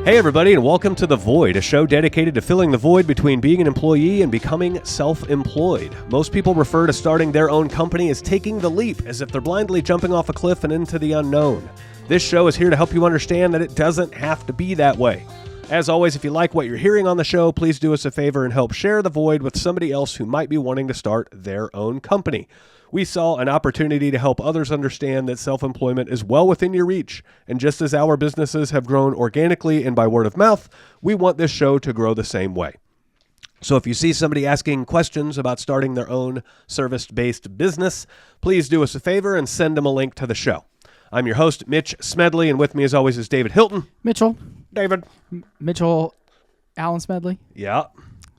Hey everybody, and welcome to The Void, a show dedicated to filling the void between being an employee and becoming self-employed. Most people refer to starting their own company as taking the leap, as if they're blindly jumping off a cliff and into the unknown. This show is here to help you understand that it doesn't have to be that way. As always, if you like what you're hearing on the show, please do us a favor and help share The Void with somebody else who might be wanting to start their own company. We saw an opportunity to help others understand that self-employment is well within your reach, and just as our businesses have grown organically and by word of mouth, we want this show to grow the same way. So if you see somebody asking questions about starting their own service-based business, please do us a favor and send them a link to the show. I'm your host, Mitch Smedley, and with me as always is David Hilton. Mitchell. David. Mitchell Allen Smedley. Yeah.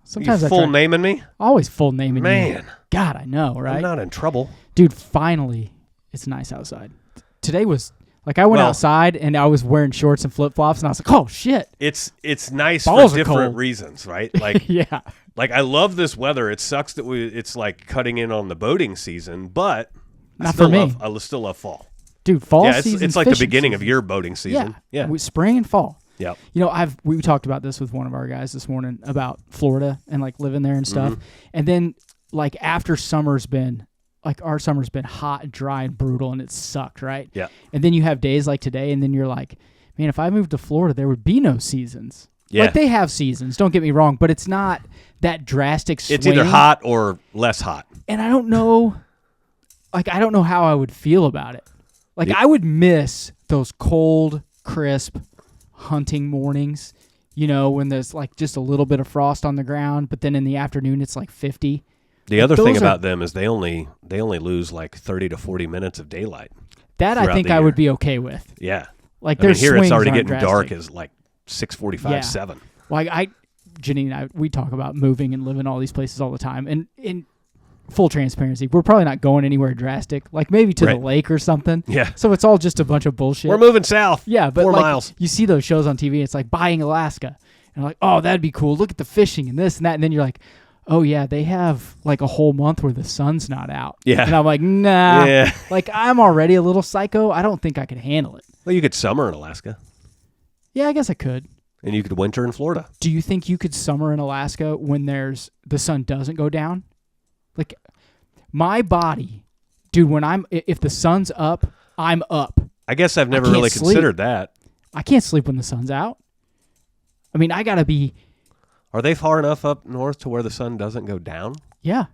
Sometimes you full naming me? Always full naming me. Man. God, I know, right? I'm not in trouble. Dude, finally, it's nice outside. Today was, I went outside and I was wearing shorts and flip-flops and I was like, oh, shit. It's nice Balls for different cold. reasons, right? Like, yeah. Like, I love this weather. It sucks that it's like cutting in on the boating season, but I still love fall. Dude, fall season. It's like the beginning of your boating season. Yeah. Spring and fall. Yep. You know, we talked about this with one of our guys this morning about Florida and like living there and stuff. Mm-hmm. And then like after our summer's been hot and dry and brutal and it sucked, right? Yeah. And then you have days like today and then you're like, man, if I moved to Florida, there would be no seasons. Yeah. Like they have seasons, don't get me wrong, but it's not that drastic swing. It's either hot or less hot. And I don't know how I would feel about it. Like I would miss those cold, crisp hunting mornings, you know, when there's like just a little bit of frost on the ground, but then in the afternoon it's like 50. The other thing about them is they only lose like 30 to 40 minutes of daylight. That I think I would be okay with. Yeah. Like there's here it's already getting drastic. dark as like 6:45, 7. Well, Jenny and I, we talk about moving and living all these places all the time. And in full transparency, we're probably not going anywhere drastic, like maybe to the lake or something. Yeah. So it's all just a bunch of bullshit. We're moving south. Yeah, but 4 like, miles. You see those shows on TV, it's like buying Alaska. And like, oh, that'd be cool. Look at the fishing and this and that. And then you're like, oh, yeah, they have like a whole month where the sun's not out. Yeah. And I'm like, nah. Yeah. Like, I'm already a little psycho. I don't think I could handle it. Well, you could summer in Alaska. Yeah, I guess I could. And you could winter in Florida. Do you think you could summer in Alaska when the sun doesn't go down? Like, my body, dude, if the sun's up, I'm up. I guess I've never really considered that. I can't sleep when the sun's out. I mean, I got to be... Are they far enough up north to where the sun doesn't go down? Yeah.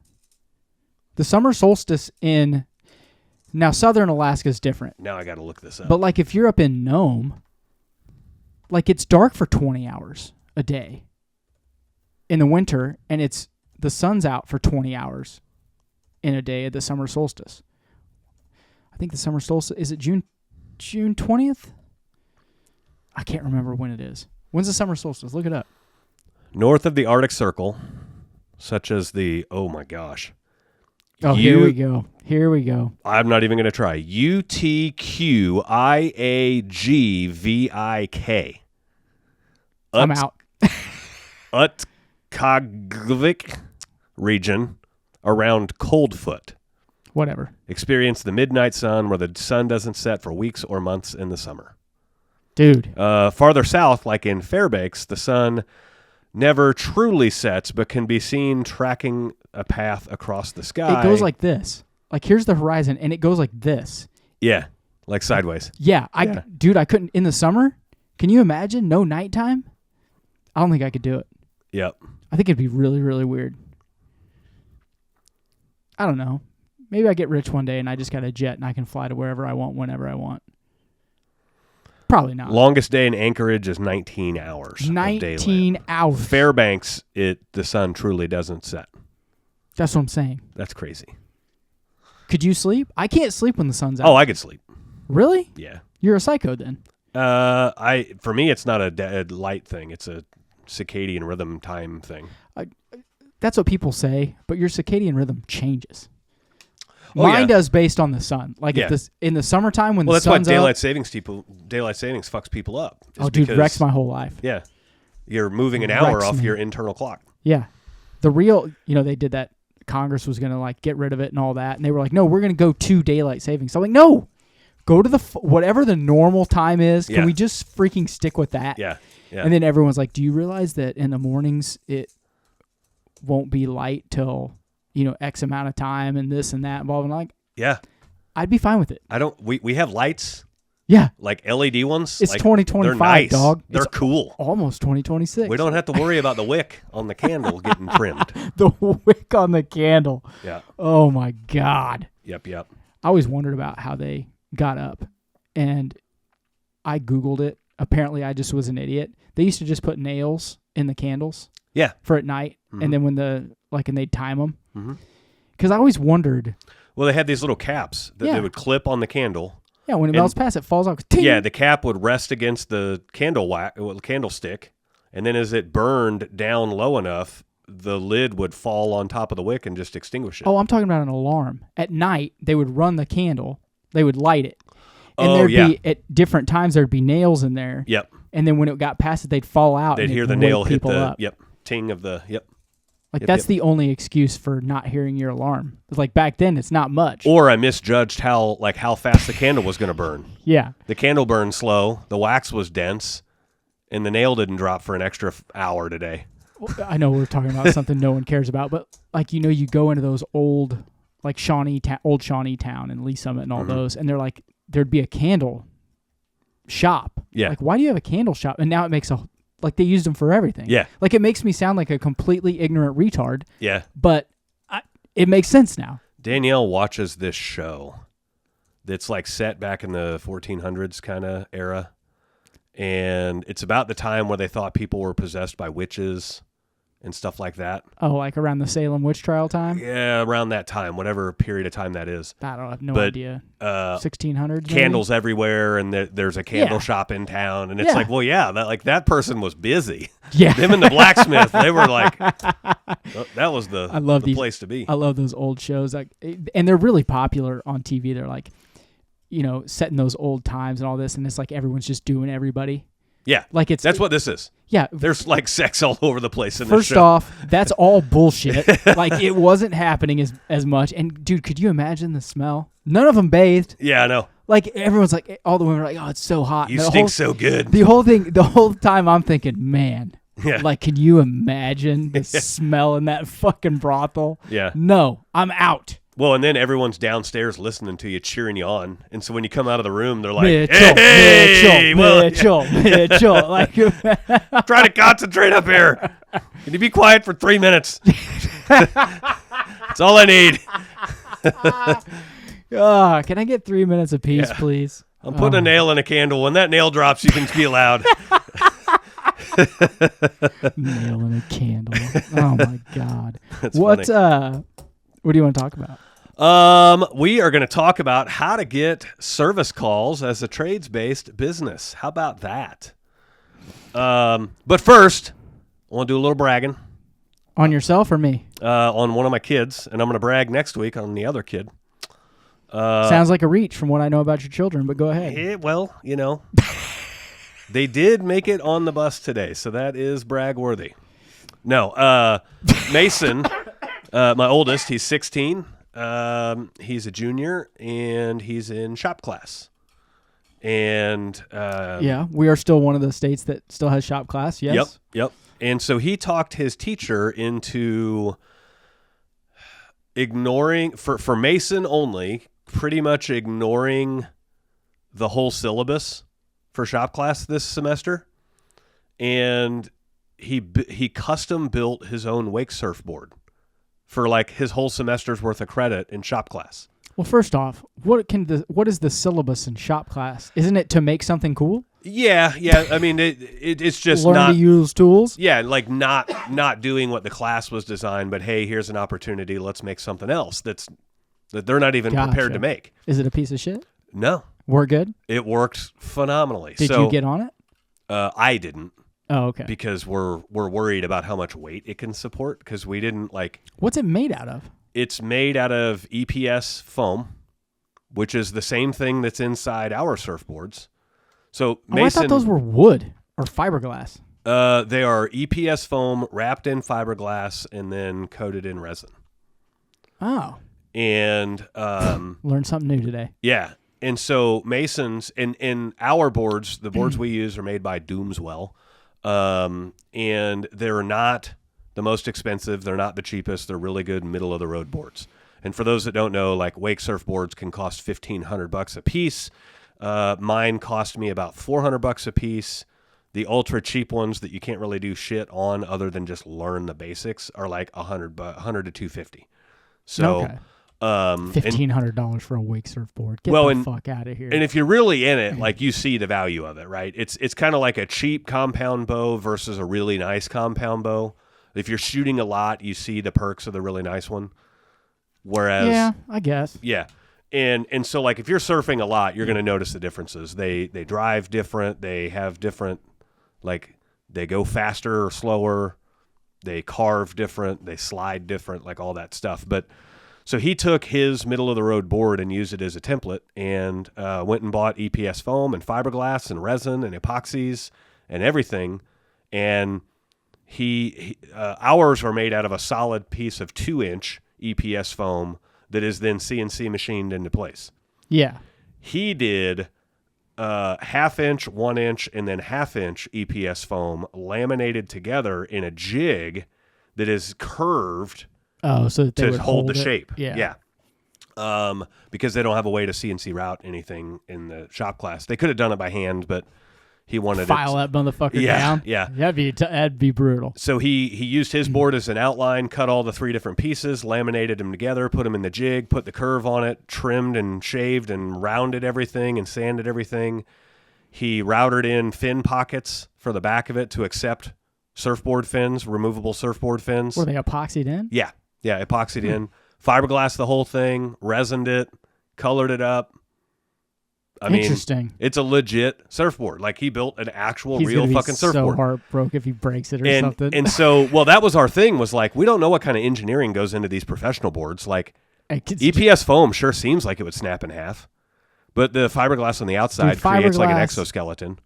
The summer solstice now southern Alaska is different. Now I got to look this up. But like if you're up in Nome, like it's dark for 20 hours a day in the winter, and the sun's out for 20 hours in a day at the summer solstice. I think the summer solstice, is it June 20th? I can't remember when it is. When's the summer solstice? Look it up. North of the Arctic Circle, such as the, oh my gosh. Oh, here we go. I'm not even going to try. UTQIAGVIK. I'm out. Utkagvik region around Coldfoot. Whatever. Experience the midnight sun where the sun doesn't set for weeks or months in the summer. Dude. Farther south, like in Fairbanks, the sun never truly sets, but can be seen tracking a path across the sky. It goes like this. Like here's the horizon, and it goes like this. Yeah, like sideways. Yeah, dude, I couldn't in the summer. Can you imagine no nighttime? I don't think I could do it. Yep. I think it'd be really, really weird. I don't know. Maybe I get rich one day and I just got a jet and I can fly to wherever I want, whenever I want. Probably not. Longest day in Anchorage is 19 hours. 19 hours. Fairbanks, the sun truly doesn't set. That's what I'm saying. That's crazy. Could you sleep? I can't sleep when the sun's out. Oh, I could sleep. Really? Yeah. You're a psycho then. For me, it's not a light thing. It's a circadian rhythm time thing. That's what people say, but your circadian rhythm changes. Mine does based on the sun. Like if in the summertime when the sun's up. Well, that's why daylight savings fucks people up. Dude, wrecks my whole life. Yeah. You're moving an hour off your internal clock. Yeah. The real, they did that. Congress was going to like get rid of it and all that. And they were like, no, we're going to go to daylight savings. So I'm like, no, Go to the whatever the normal time is. Can Yeah. we just freaking stick with that? Yeah. Yeah. And then everyone's like, do you realize that in the mornings it won't be light till, X amount of time and this and that. Blah, blah, blah. Like, yeah. I'd be fine with it. We have lights, Yeah. like LED ones. It's like, 2025, they're nice. dog. They're It's cool. Almost 2026. We don't have to worry about the wick on the candle getting trimmed. The wick on the candle. Yeah. Oh, my God. Yep. I always wondered about how they got up, and I Googled it. Apparently, I just was an idiot. They used to just put nails in the candles. Yeah. For at night, and then when and they'd time them. Mm-hmm. Because I always wondered. Well, they had these little caps that they would clip on the candle. Yeah, when it melts past, it falls off. Ting! Yeah, the cap would rest against the candlestick, and then as it burned down low enough, the lid would fall on top of the wick and just extinguish it. Oh, I'm talking about an alarm. At night, they would run the candle. They would light it. And there'd be, at different times, there'd be nails in there. Yep. And then when it got past it, they'd fall out. They'd and hear it'd the nail hit people the, up. ting of the, That's the only excuse for not hearing your alarm. It's like back then, it's not much. Or I misjudged how fast the candle was going to burn. Yeah. The candle burned slow, the wax was dense, and the nail didn't drop for an extra hour today. I know we're talking about something no one cares about, but you go into those old, old Shawnee Town and Lee Summit and all those, and they're like, there'd be a candle shop. Yeah. Like, why do you have a candle shop? And now it makes they used them for everything. Yeah. Like, it makes me sound like a completely ignorant retard. Yeah. But it makes sense now. Danielle watches this show that's set back in the 1400s kind of era. And it's about the time where they thought people were possessed by witches and stuff like that. Oh, like around the Salem witch trial time? Yeah, around that time, whatever period of time that is. I have no idea. 1600s? Candles everywhere, and there's a candle shop in town. And it's that person was busy. Yeah. Them and the blacksmith, they were like, that was the place to be. I love those old shows. And they're really popular on TV. They're set in those old times and all this, and it's like everyone's just doing everybody. Yeah. That's what this is. Yeah. There's sex all over the place in this show. First off, that's all bullshit. It wasn't happening as much. And dude, could you imagine the smell? None of them bathed. Yeah, I know. Everyone's all the women are oh, it's so hot. You stink so good. The whole time I'm thinking, man, can you imagine the smell in that fucking brothel? Yeah. No, I'm out. Well, and then everyone's downstairs listening to you, cheering you on. And so when you come out of the room, they're like, Mitchell. Try to concentrate up here. Can you be quiet for 3 minutes? That's all I need. Can I get 3 minutes apiece, please? I'm putting a nail in a candle. When that nail drops, you can be loud. Nail in a candle. Oh, my God. That's funny. What do you want to talk about? We are going to talk about how to get service calls as a trades-based business. How about that? But first, I want to do a little bragging. On yourself or me? On one of my kids, and I'm going to brag next week on the other kid. Sounds like a reach from what I know about your children, but go ahead. They did make it on the bus today, so that is brag-worthy. No, Mason, my oldest, he's 16. He's a junior, and he's in shop class. And we are still one of the states that still has shop class, yes? Yep. And so he talked his teacher into ignoring, for Mason only, pretty much ignoring the whole syllabus for shop class this semester. And he custom built his own wake surfboard for his whole semester's worth of credit in shop class. Well, first off, what is the syllabus in shop class? Isn't it to make something cool? Yeah. I mean, it's just learn not to use tools. Yeah, not doing what the class was designed, but hey, here's an opportunity. Let's make something else that they're not even prepared to make. Is it a piece of shit? No. We're good. It worked phenomenally. Did you get on it? I didn't. Oh, okay. Because we're worried about how much weight it can support. Because we didn't What's it made out of? It's made out of EPS foam, which is the same thing that's inside our surfboards. So Mason, I thought those were wood or fiberglass. They are EPS foam wrapped in fiberglass and then coated in resin. Oh. And learned something new today. Yeah. And so masons in our boards, the boards we use are made by Doomswell, and they're not the most expensive. They're not the cheapest. They're really good middle of the road boards. And for those that don't know, like wake surf boards can cost $1,500 a piece. Mine cost me about $400 a piece. The ultra cheap ones that you can't really do shit on other than just learn the basics are like $100 to $250. So, okay. $1,500 for a wake surfboard. Get the fuck out of here. And if you're really in it, like you see the value of it, right? It's kind of like a cheap compound bow versus a really nice compound bow. If you're shooting a lot, you see the perks of the really nice one. Whereas, yeah, I guess. Yeah. And so like if you're surfing a lot, you're going to notice the differences. They drive different. They have different, like they go faster or slower. They carve different. They slide different, like all that stuff. But so he took his middle of the road board and used it as a template and went and bought EPS foam and fiberglass and resin and epoxies and everything. And ours are made out of a solid piece of 2-inch EPS foam that is then CNC machined into place. Yeah. He did 1/2-inch, 1-inch, and then 1/2-inch EPS foam laminated together in a jig that is curved so that they to hold the it. shape. Yeah. Because they don't have a way to CNC route anything in the shop class. They could have done it by hand, but he wanted file that motherfucker down. Yeah. That'd be brutal. So he used his board as an outline, cut all the 3 different pieces, laminated them together, put them in the jig, put the curve on it, trimmed and shaved and rounded everything and sanded everything. He routed in fin pockets for the back of it to accept surfboard fins, removable surfboard fins. Were they epoxied in? Yeah, epoxied in. Fiberglass the whole thing, resined it, colored it up. I mean, interesting. It's a legit surfboard. Like he built an actual He's real gonna be fucking surfboard. So heartbroken if he breaks it or something. And so, well, that was our thing. Was like we don't know what kind of engineering goes into these professional boards. Like EPS foam sure seems like it would snap in half, but the fiberglass on the outside creates like an exoskeleton.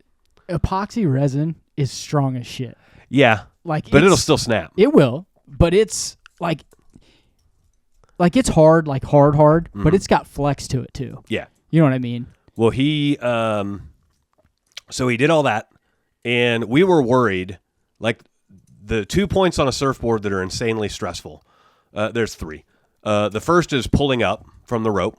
Epoxy resin is strong as shit. Yeah, but it'll still snap. It will, but it's like it's hard, like hard, but it's got flex to it too. Yeah, you know what I mean. Well, he so he did all that, and we were worried. Like the 2 points on a surfboard that are insanely stressful. There's 3. The first is pulling up from the rope,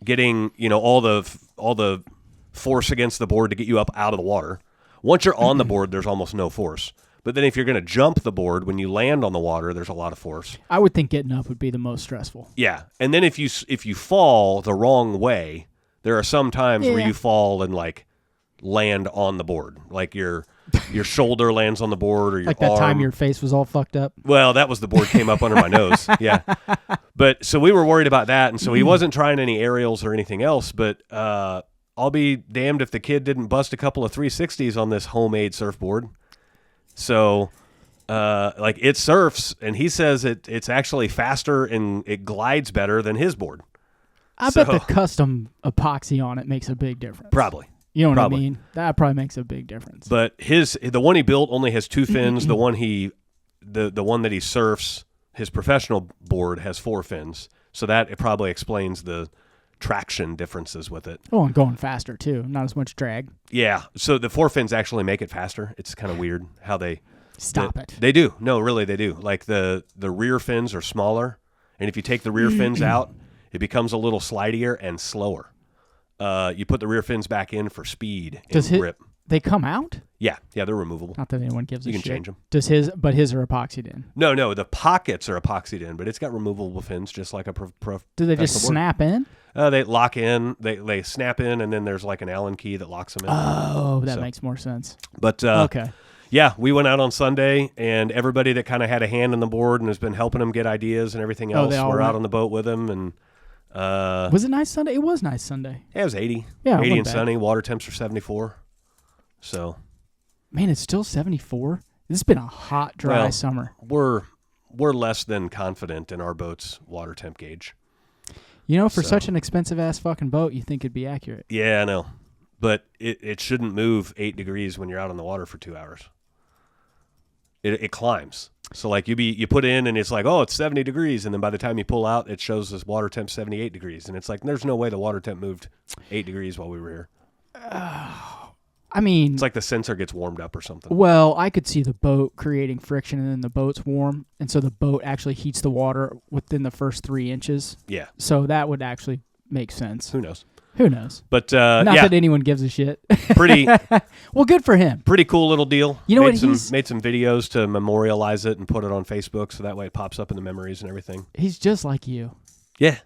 getting all the force against the board to get you up out of the water. Once you're on the board, there's almost no force. But then if you're going to jump the board, when you land on the water, there's a lot of force. I would think getting up would be the most stressful. Yeah, and then if you fall the wrong way. There are some times where you fall and like land on the board, like your shoulder lands on the board or your like that arm. time your face was all fucked up. Well, that was the board came up under my nose. Yeah, but so we were worried about that, and so he wasn't trying any aerials or anything else. But I'll be damned if the kid didn't bust a couple of 360s on this homemade surfboard. So like it surfs, and he says it's actually faster and it glides better than his board. I bet the custom epoxy on it makes a big difference. Probably. You know what I mean? That probably makes a big difference. But the one he built only has 2 fins. The one the one that he surfs, his professional board has 4 fins. So it probably explains the traction differences with it. Oh, and going faster too. Not as much drag. Yeah. So the 4 fins actually make it faster. It's kind of weird how they stop it. They do. No, really they do. Like the rear fins are smaller, and if you take the rear fins out, it becomes a little slidier and slower. You put the rear fins back in for speed and grip. They come out? Yeah, they're removable. Not that anyone gives a shit. You can change them. Does his are epoxied in? No, the pockets are epoxied in, but it's got removable fins just like a Do they just snap in? They lock in, they snap in, and then there's like an Allen key that locks them in. Oh, that makes more sense. But okay. Yeah, we went out on Sunday, and everybody that kind of had a hand on the board and has been helping him get ideas and everything else, we're out on the boat with him, and was it nice Sunday? It was nice Sunday. Yeah, it was 80. Yeah, 80 and sunny. Water temps are 74. So, man, it's still 74. This has been a hot, dry summer. We're less than confident in our boat's water temp gauge. For such an expensive ass fucking boat, you think it'd be accurate. Yeah, I know, but it shouldn't move 8 degrees when you're out on the water for 2 hours. It climbs. So like you put in and it's like, oh, it's 70 degrees. And then by the time you pull out, it shows this water temp 78 degrees. And it's like, there's no way the water temp moved 8 degrees while we were here. I mean, it's like the sensor gets warmed up or something. Well, I could see the boat creating friction and then the boat's warm. And so the boat actually heats the water within the first 3 inches. Yeah. So that would actually make sense. Who knows? Who knows? But not that anyone gives a shit. Pretty well, good for him. Pretty cool little deal. You know made what? Made some videos to memorialize it and put it on Facebook, so that way it pops up in the memories and everything. He's just like you. Yeah.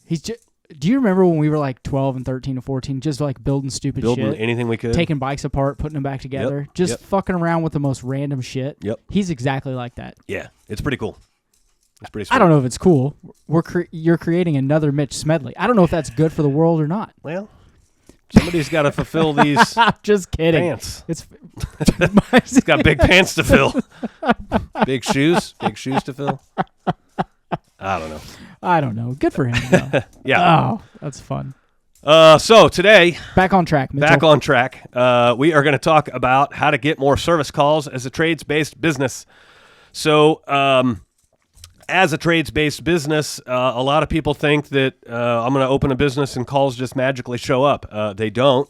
Do you remember when we were like 12 and 13 and 14, just like building stupid shit? Building anything we could. Taking bikes apart, putting them back together, just fucking around with the most random shit. Yep. He's exactly like that. Yeah, it's pretty cool. It's pretty sweet. I don't know if it's cool. You're creating another Mitch Smedley. I don't know if that's good for the world or not. Well, somebody's got to fulfill these just kidding. Pants. It's got big pants to fill. Big shoes to fill. I don't know. Good for him, though. Yeah. Oh, that's fun. So today, back on track, Mitchell. Back on track. We are going to talk about how to get more service calls as a trades-based business. So, as a trades-based business, a lot of people think that I'm going to open a business and calls just magically show up. They don't.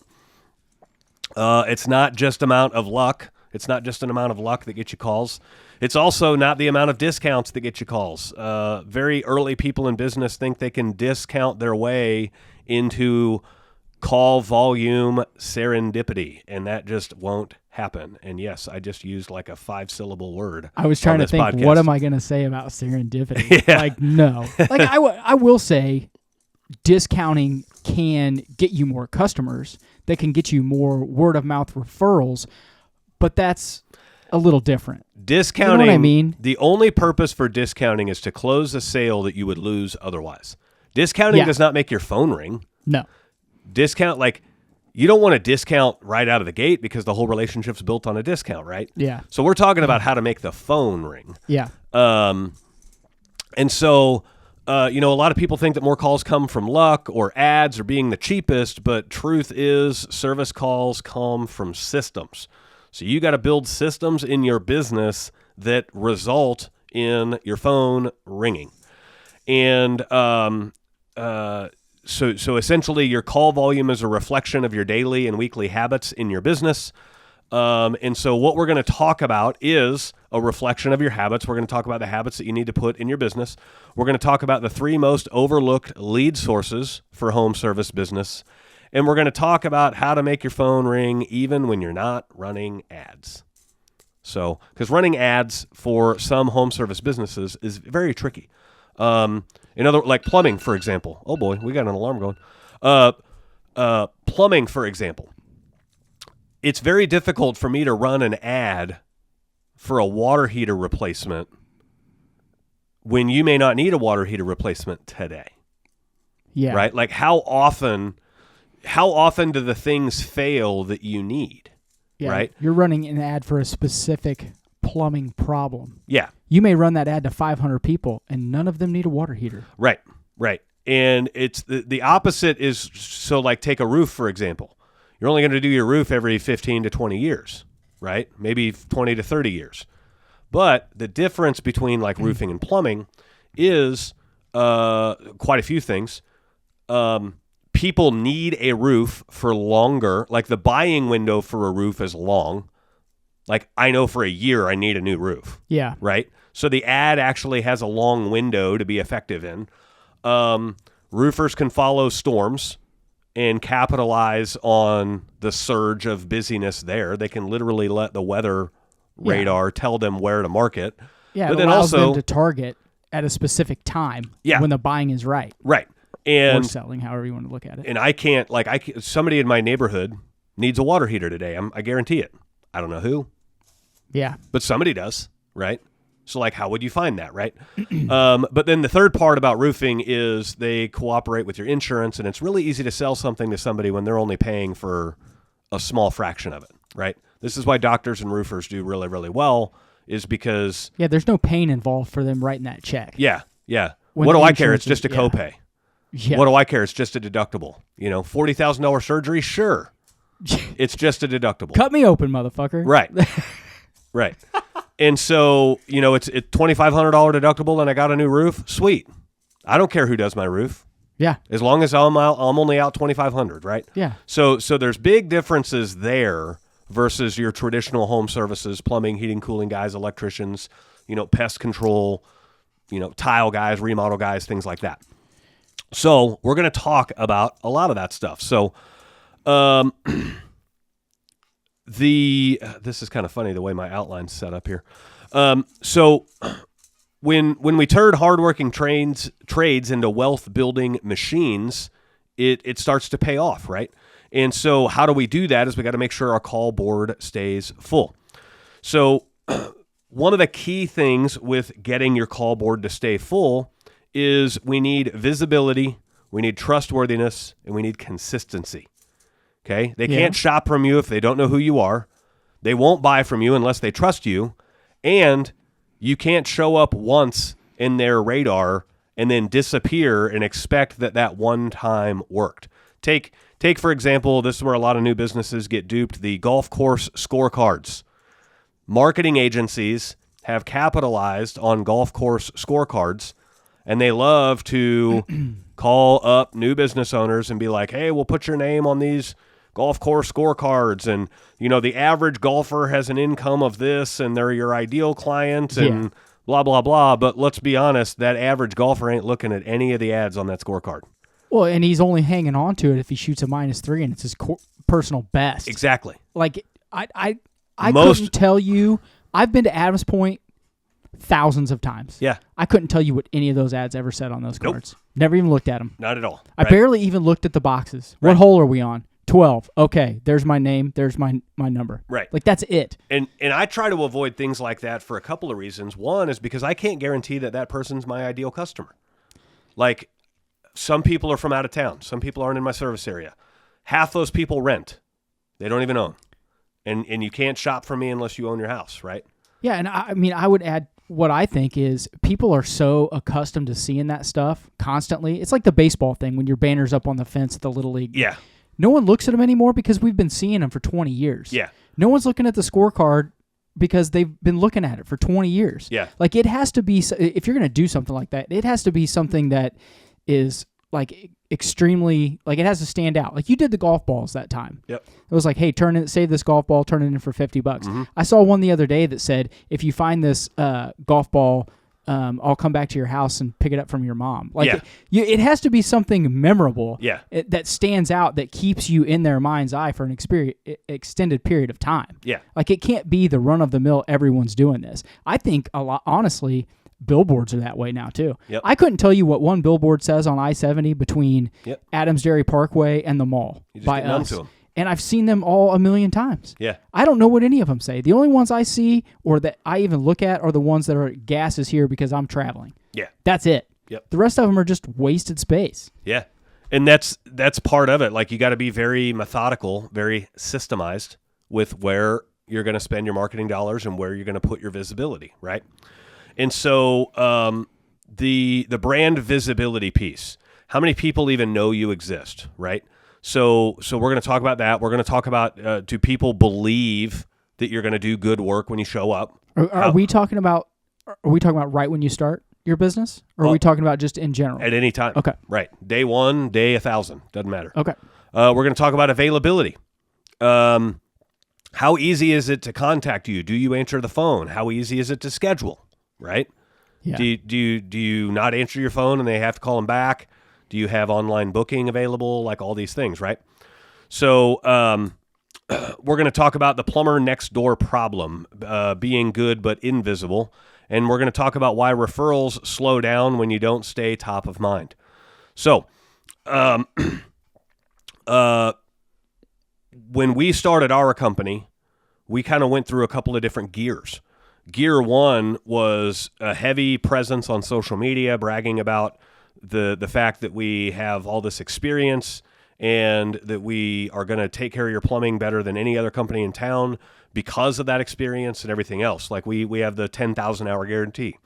It's not just amount of luck. It's not just an amount of luck that gets you calls. It's also not the amount of discounts that get you calls. Very early people in business think they can discount their way into call volume serendipity, and that just won't happen. And yes, I just used like a 5-syllable word. I was trying to think, podcast. What am I going to say about serendipity? Yeah. Like, no. Like, I will say discounting can get you more customers. That can get you more word-of-mouth referrals, but that's a little different. Discounting, you know what I mean? The only purpose for discounting is to close a sale that you would lose otherwise. Discounting does not make your phone ring. No. Discount, like, you don't want to discount right out of the gate because the whole relationship's built on a discount, right? Yeah. So we're talking about how to make the phone ring. Yeah. And so, a lot of people think that more calls come from luck or ads or being the cheapest, but truth is service calls come from systems. So you got to build systems in your business that result in your phone ringing. And so essentially your call volume is a reflection of your daily and weekly habits in your business. And so what we're going to talk about is a reflection of your habits. We're going to talk about the habits that you need to put in your business. We're going to talk about the 3 most overlooked lead sources for home service business. And we're going to talk about how to make your phone ring even when you're not running ads. So, because running ads for some home service businesses is very tricky. Like plumbing, for example. Oh boy, we got an alarm going. Plumbing, for example. It's very difficult for me to run an ad for a water heater replacement when you may not need a water heater replacement today. Yeah. Right? Like how often do the things fail that you need? Yeah. Right? You're running an ad for a specific plumbing problem. Yeah. You may run that ad to 500 people and none of them need a water heater. Right. And it's the opposite is, so like take a roof, for example. You're only going to do your roof every 15 to 20 years, right? Maybe 20 to 30 years. But the difference between like roofing and plumbing is quite a few things. People need a roof for longer. Like the buying window for a roof is long. Like I know for a year I need a new roof. Yeah. Right? So the ad actually has a long window to be effective in. Roofers can follow storms and capitalize on the surge of busyness there. They can literally let the weather radar tell them where to market. Yeah, but it then allows also them to target at a specific time when the buying is right. Right. Or And selling, however you want to look at it. And I can't, somebody in my neighborhood needs a water heater today. I guarantee it. I don't know who. Yeah. But somebody does, right? So like, how would you find that, right? But then the third part about roofing is they cooperate with your insurance, and it's really easy to sell something to somebody when they're only paying for a small fraction of it, right? This is why doctors and roofers do really, really well, is because... Yeah, there's no pain involved for them writing that check. Yeah. When What do the I care? It's insurance just a copay. Yeah. What do I care? It's just a deductible. $40,000 surgery? Sure. It's just a deductible. Cut me open, motherfucker. Right. And so, it's $2,500 deductible and I got a new roof. Sweet. I don't care who does my roof. Yeah. As long as I'm only out $2,500, right? Yeah. So there's big differences there versus your traditional home services, plumbing, heating, cooling guys, electricians, pest control, tile guys, remodel guys, things like that. So we're going to talk about a lot of that stuff. So this is kind of funny the way my outline's set up here. So when we turn hardworking trades into wealth building machines, it starts to pay off, right? And so how do we do that is we got to make sure our call board stays full. So one of the key things with getting your call board to stay full is we need visibility, we need trustworthiness, and we need consistency. Okay? They can't shop from you if they don't know who you are. They won't buy from you unless they trust you. And you can't show up once in their radar and then disappear and expect that one time worked. Take for example, this is where a lot of new businesses get duped, the golf course scorecards. Marketing agencies have capitalized on golf course scorecards, and they love to call up new business owners and be like, hey, we'll put your name on these golf course scorecards, and the average golfer has an income of this, and they're your ideal client, and blah blah blah. But let's be honest, that average golfer ain't looking at any of the ads on that scorecard. Well, and he's only hanging on to it if he shoots a -3 and it's his personal best. Exactly. Like I couldn't tell you. I've been to Adams Point thousands of times. Yeah. I couldn't tell you what any of those ads ever said on those cards. Never even looked at them. Not at all. I barely even looked at the boxes. Right. What hole are we on? 12. Okay, there's my name. There's my number. Right. Like, that's it. And I try to avoid things like that for a couple of reasons. One is because I can't guarantee that person's my ideal customer. Like, some people are from out of town. Some people aren't in my service area. Half those people rent. They don't even own. And you can't shop from me unless you own your house, right? Yeah, and I would add what I think is people are so accustomed to seeing that stuff constantly. It's like the baseball thing when your banner's up on the fence at the Little League. Yeah. No one looks at them anymore because we've been seeing them for 20 years. Yeah. No one's looking at the scorecard because they've been looking at it for 20 years. Yeah. Like, it has to be, if you're going to do something like that, it has to be something that is like extremely, like, it has to stand out. Like, you did the golf balls that time. Yep. It was like, hey, save this golf ball, turn it in for $50. Mm-hmm. I saw one the other day that said, if you find this golf ball, I'll come back to your house and pick it up from your mom. Like, it has to be something memorable that stands out, that keeps you in their mind's eye for an extended period of time. Yeah. Like, it can't be the run-of-the-mill, everyone's doing this. I think, honestly, billboards are that way now, too. Yep. I couldn't tell you what one billboard says on I-70 between Adams Dairy Parkway and the mall by us. And I've seen them all a million times. Yeah. I don't know what any of them say. The only ones I see or that I even look at are the ones that are gas is here because I'm traveling. Yeah. That's it. Yep. The rest of them are just wasted space. Yeah. And that's part of it. Like, you got to be very methodical, very systemized with where you're going to spend your marketing dollars and where you're going to put your visibility, right? And so the brand visibility piece, how many people even know you exist, right? So we're going to talk about that. We're going to talk about, do people believe that you're going to do good work when you show up? Are we talking about right when you start your business? Or are we talking about just in general? At any time. Okay. Right. Day 1, day 1,000. Doesn't matter. Okay. We're going to talk about availability. How easy is it to contact you? Do you answer the phone? How easy is it to schedule? Right? Yeah. Do you not answer your phone and they have to call them back? Do you have online booking available? Like, all these things, right? So we're going to talk about the plumber next door problem, being good but invisible. And we're going to talk about why referrals slow down when you don't stay top of mind. So when we started our company, we kind of went through a couple of different gears. Gear 1 was a heavy presence on social media, bragging about the fact that we have all this experience and that we are going to take care of your plumbing better than any other company in town because of that experience and everything else. Like, we have the 10,000 hour guarantee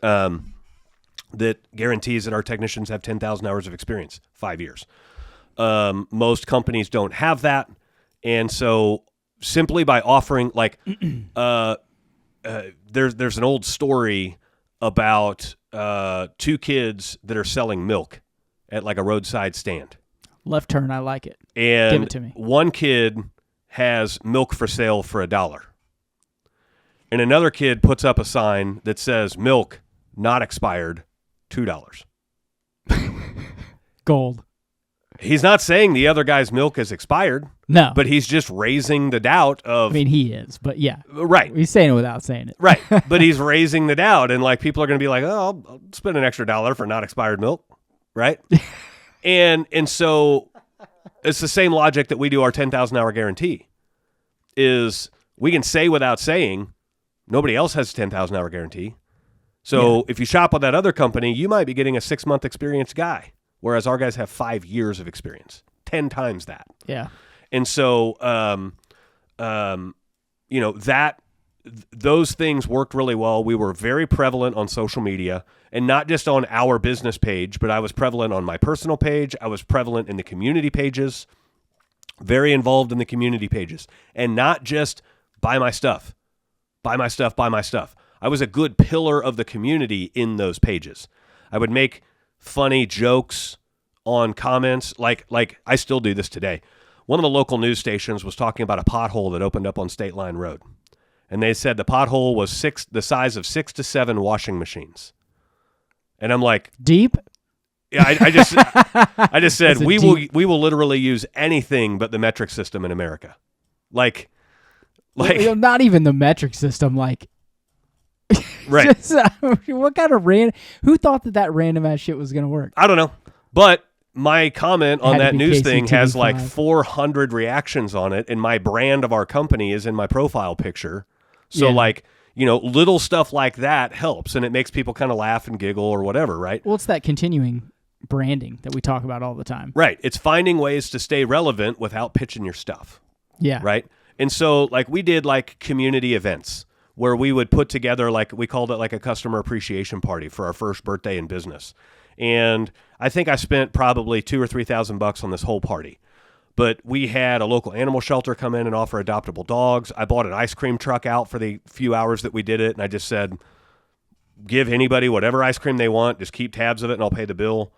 that guarantees that our technicians have 10,000 hours of experience, 5 years. Most companies don't have that. And so simply by offering, like, there's an old story about two kids that are selling milk at like a roadside stand. Left turn, I like it. And Give it to me. one kid has milk for sale for $1. And another kid puts up a sign that says milk not expired, $2. Gold. He's not saying the other guy's milk is expired. No. But he's just raising the doubt of... I mean, he is, but yeah. Right. He's saying it without saying it. Right. But he's raising the doubt, and like people are going to be like, oh, I'll spend an extra $1 for not expired milk. Right? and so it's the same logic that we do our 10,000-hour guarantee is we can say without saying, nobody else has a 10,000-hour guarantee. So if you shop with that other company, you might be getting a 6-month experienced guy, whereas our guys have 5 years of experience, 10 times that. Yeah. And so, those things worked really well. We were very prevalent on social media, and not just on our business page, but I was prevalent on my personal page. I was prevalent in the community pages, very involved in the community pages, and not just buy my stuff, buy my stuff, buy my stuff. I was a good pillar of the community in those pages. I would make funny jokes on comments, like I still do this today. One of the local news stations was talking about a pothole that opened up on State Line Road. And they said the pothole was the size of 6 to 7 washing machines. And I'm like... Deep? Yeah, I just said, we will literally use anything but the metric system in America. Like not even the metric system, like... Right. What kind of who thought that random ass shit was going to work? I don't know. But my comment on that news thing has like 400 reactions on it, and my brand of our company is in my profile picture. So little stuff like that helps, and it makes people kind of laugh and giggle or whatever, right? Well, it's that continuing branding that we talk about all the time. Right. It's finding ways to stay relevant without pitching your stuff. Yeah. Right? And so we did community events where we would put together, we called it a customer appreciation party for our first birthday in business. And I think I spent probably $2,000 or $3,000 on this whole party. But we had a local animal shelter come in and offer adoptable dogs. I bought an ice cream truck out for the few hours that we did it, and I just said, give anybody whatever ice cream they want. Just keep tabs of it, and I'll pay the bill.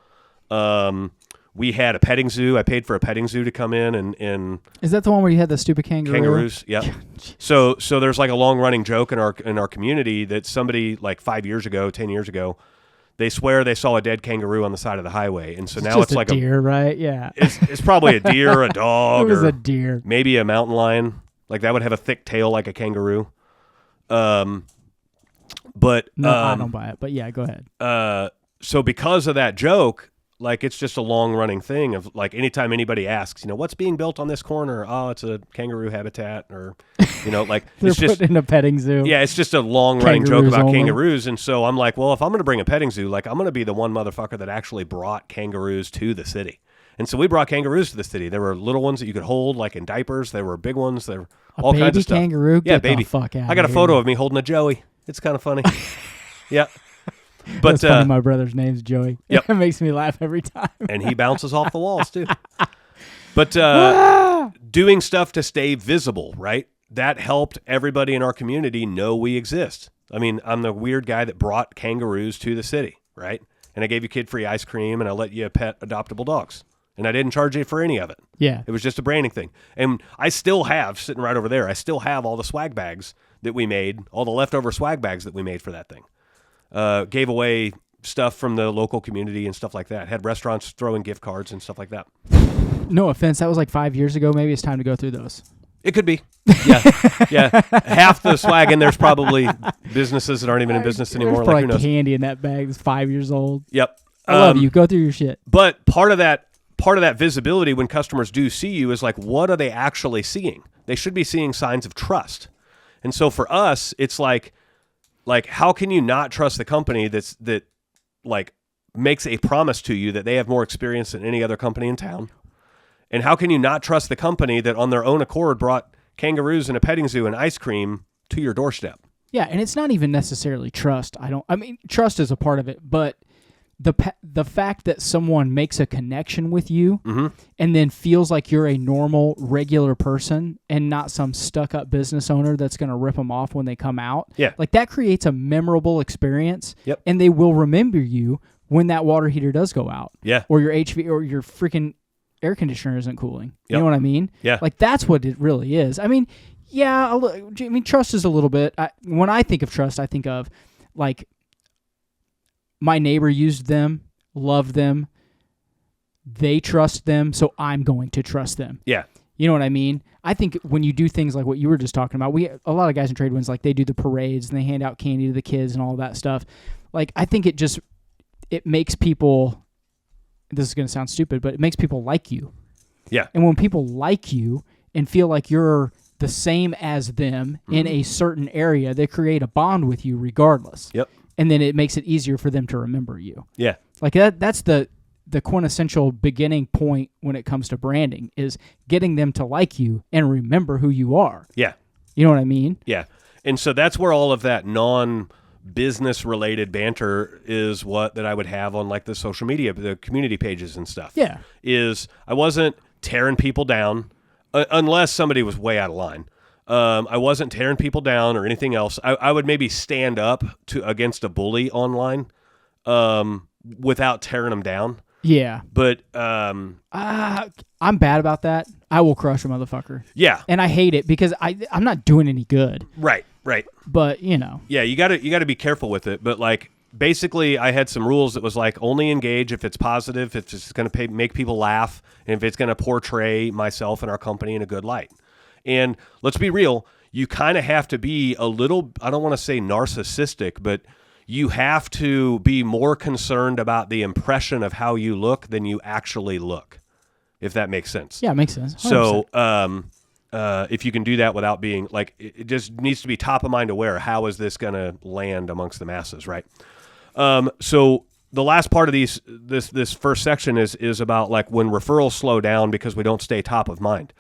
We had a petting zoo. I paid for a petting zoo to come in and is that the one where you had the stupid kangaroos? Yeah. So there's a long running joke in our community that somebody 5 years ago, 10 years ago, they swear they saw a dead kangaroo on the side of the highway, and so now it's like a deer, right? Yeah. It's probably a deer, a dog, it was or a deer, maybe a mountain lion. That would have a thick tail like a kangaroo. But no, I don't buy it. But yeah, go ahead. So because of that joke. It's just a long-running thing of, anytime anybody asks, what's being built on this corner? Oh, it's a kangaroo habitat, or, They're it's just put in a petting zoo. Yeah, it's just a long-running joke about only. kangaroos. And so I'm like, well, if I'm going to bring a petting zoo, I'm going to be the one motherfucker that actually brought kangaroos to the city. And so we brought kangaroos to the city. There were little ones that you could hold, in diapers. There were big ones. There were all kinds of stuff. Kangaroo? Yeah, Get baby. The fuck out I got a photo of me holding a Joey. It's kind of funny. Yeah. But that's funny. My brother's name's Joey. Yep. It makes me laugh every time. And he bounces off the walls too. But doing stuff to stay visible, right? That helped everybody in our community know we exist. I mean, I'm the weird guy that brought kangaroos to the city, right? And I gave you kid free ice cream, and I let you pet adoptable dogs. And I didn't charge you for any of it. Yeah. It was just a branding thing. And I still have, sitting right over there, I still have all the swag bags that we made, all the leftover swag bags that we made for that thing. Gave away stuff from the local community and stuff like that. Had restaurants throwing gift cards and stuff like that. No offense, that was 5 years ago. Maybe it's time to go through those. It could be. Yeah. Yeah. Half the swag in there's probably businesses that aren't even in business anymore. There's who knows? Candy in that bag that's 5 years old. Yep. I love you. Go through your shit. But part of that visibility when customers do see you is what are they actually seeing? They should be seeing signs of trust. And so for us, it's how can you not trust the company that makes a promise to you that they have more experience than any other company in town? And how can you not trust the company that on their own accord brought kangaroos and a petting zoo and ice cream to your doorstep? Yeah, and it's not even necessarily trust. Trust is a part of it, but the fact that someone makes a connection with you Mm-hmm. and then feels like you're a normal, regular person and not some stuck-up business owner that's going to rip them off when they come out. Yeah. Like, that creates a memorable experience. Yep. And they will remember you when that water heater does go out. Yeah. Or your HV or your freaking air conditioner isn't cooling. You Yep. know what I mean? Yeah. Like, that's what it really is. I mean, yeah, trust is a little bit. When I think of trust, I think of, like, my neighbor used them, loved them, they trust them, so I'm going to trust them. Yeah. You know what I mean? I think when you do things like what you were just talking about, a lot of guys in trade winds, like, they do the parades and they hand out candy to the kids and all that stuff. Like, I think it makes people, this is going to sound stupid, but it makes people like you. Yeah. And when people like you and feel like you're the same as them in a certain area, they create a bond with you regardless. Yep. And then it makes it easier for them to remember you. Yeah. Like, that's the quintessential beginning point when it comes to branding, is getting them to like you and remember who you are. Yeah. You know what I mean? Yeah. And so that's where all of that non-business related banter is that I would have on, like, the social media, the community pages and stuff. Yeah. Is I wasn't tearing people down unless somebody was way out of line. I wasn't tearing people down or anything else. I would maybe stand up against a bully online without tearing them down. Yeah. But I'm bad about that. I will crush a motherfucker. yeah. And I hate it because I'm not doing any good. Right. But, you know. Yeah, you got to be careful with it. But, like, basically, I had some rules that was like, only engage if it's positive, if it's going to make people laugh, and if it's going to portray myself and our company in a good light. And let's be real, you kind of have to be a little, I don't want to say narcissistic, but you have to be more concerned about the impression of how you look than you actually look, if that makes sense. Yeah, it makes sense. 100%. So if you can do that without being, like, it just needs to be top of mind aware. How is this going to land amongst the masses, right? So the last part of this first section is about, like, when referrals slow down because we don't stay top of mind.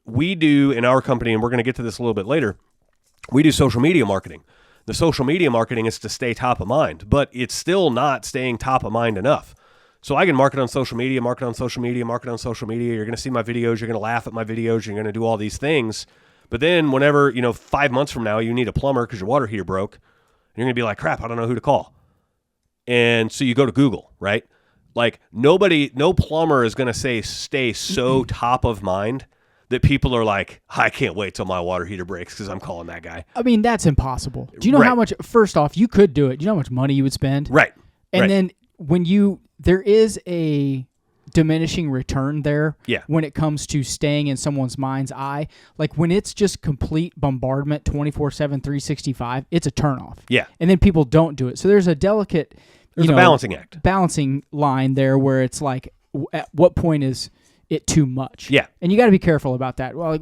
We do in our company, and we're going to get to this a little bit later, we do social media marketing. The social media marketing is to stay top of mind, but it's still not staying top of mind enough. So I can market on social media, market on social media, market on social media. You're going to see my videos. You're going to laugh at my videos. You're going to do all these things. But then whenever, 5 months from now, you need a plumber because your water heater broke, you're going to be like, crap, I don't know who to call. And so you go to Google, right? Like, no plumber is going to stay so top of mind that people are like, I can't wait till my water heater breaks because I'm calling that guy. I mean, that's impossible. Do you know how much, first off, you could do it. Do you know how much money you would spend? Right. And then there is a diminishing return there when it comes to staying in someone's mind's eye. Like, when it's just complete bombardment 24/7, 365, it's a turnoff. Yeah. And then people don't do it. So there's a delicate, a balancing act. Balancing line there where it's like, at what point is it too much? Yeah. And you got to be careful about that. Well, like,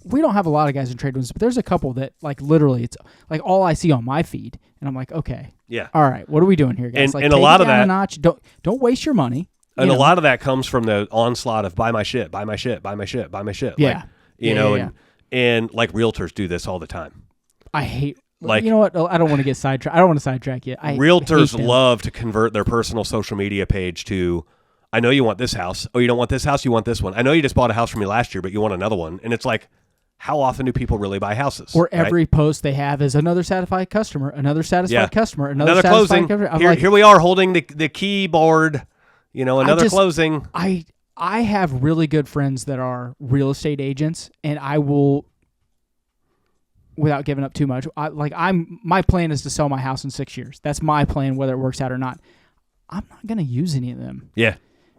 we don't have a lot of guys in trade winds, but there's a couple that, like, literally it's like all I see on my feed, and I'm like, okay, yeah, all right, what are we doing here, guys? And a lot of that, a notch. Don't waste your money. And a lot of that comes from the onslaught of buy my shit, buy my shit, buy my shit, buy my shit. Yeah, like, and like realtors do this all the time. I hate. Like, you know what? I don't want to get sidetracked. I don't want to sidetrack you. Realtors love to convert their personal social media page to, I know you want this house. Oh, you don't want this house? You want this one. I know you just bought a house from me last year, but you want another one. And it's like, how often do people really buy houses? Or every post they have is another satisfied customer, another satisfied customer, another closing. Customer. Here we are holding the keyboard, another closing. I have really good friends that are real estate agents, and I will, without giving up too much, my plan is to sell my house in 6 years. That's my plan, whether it works out or not. I'm not going to use any of them. Yeah.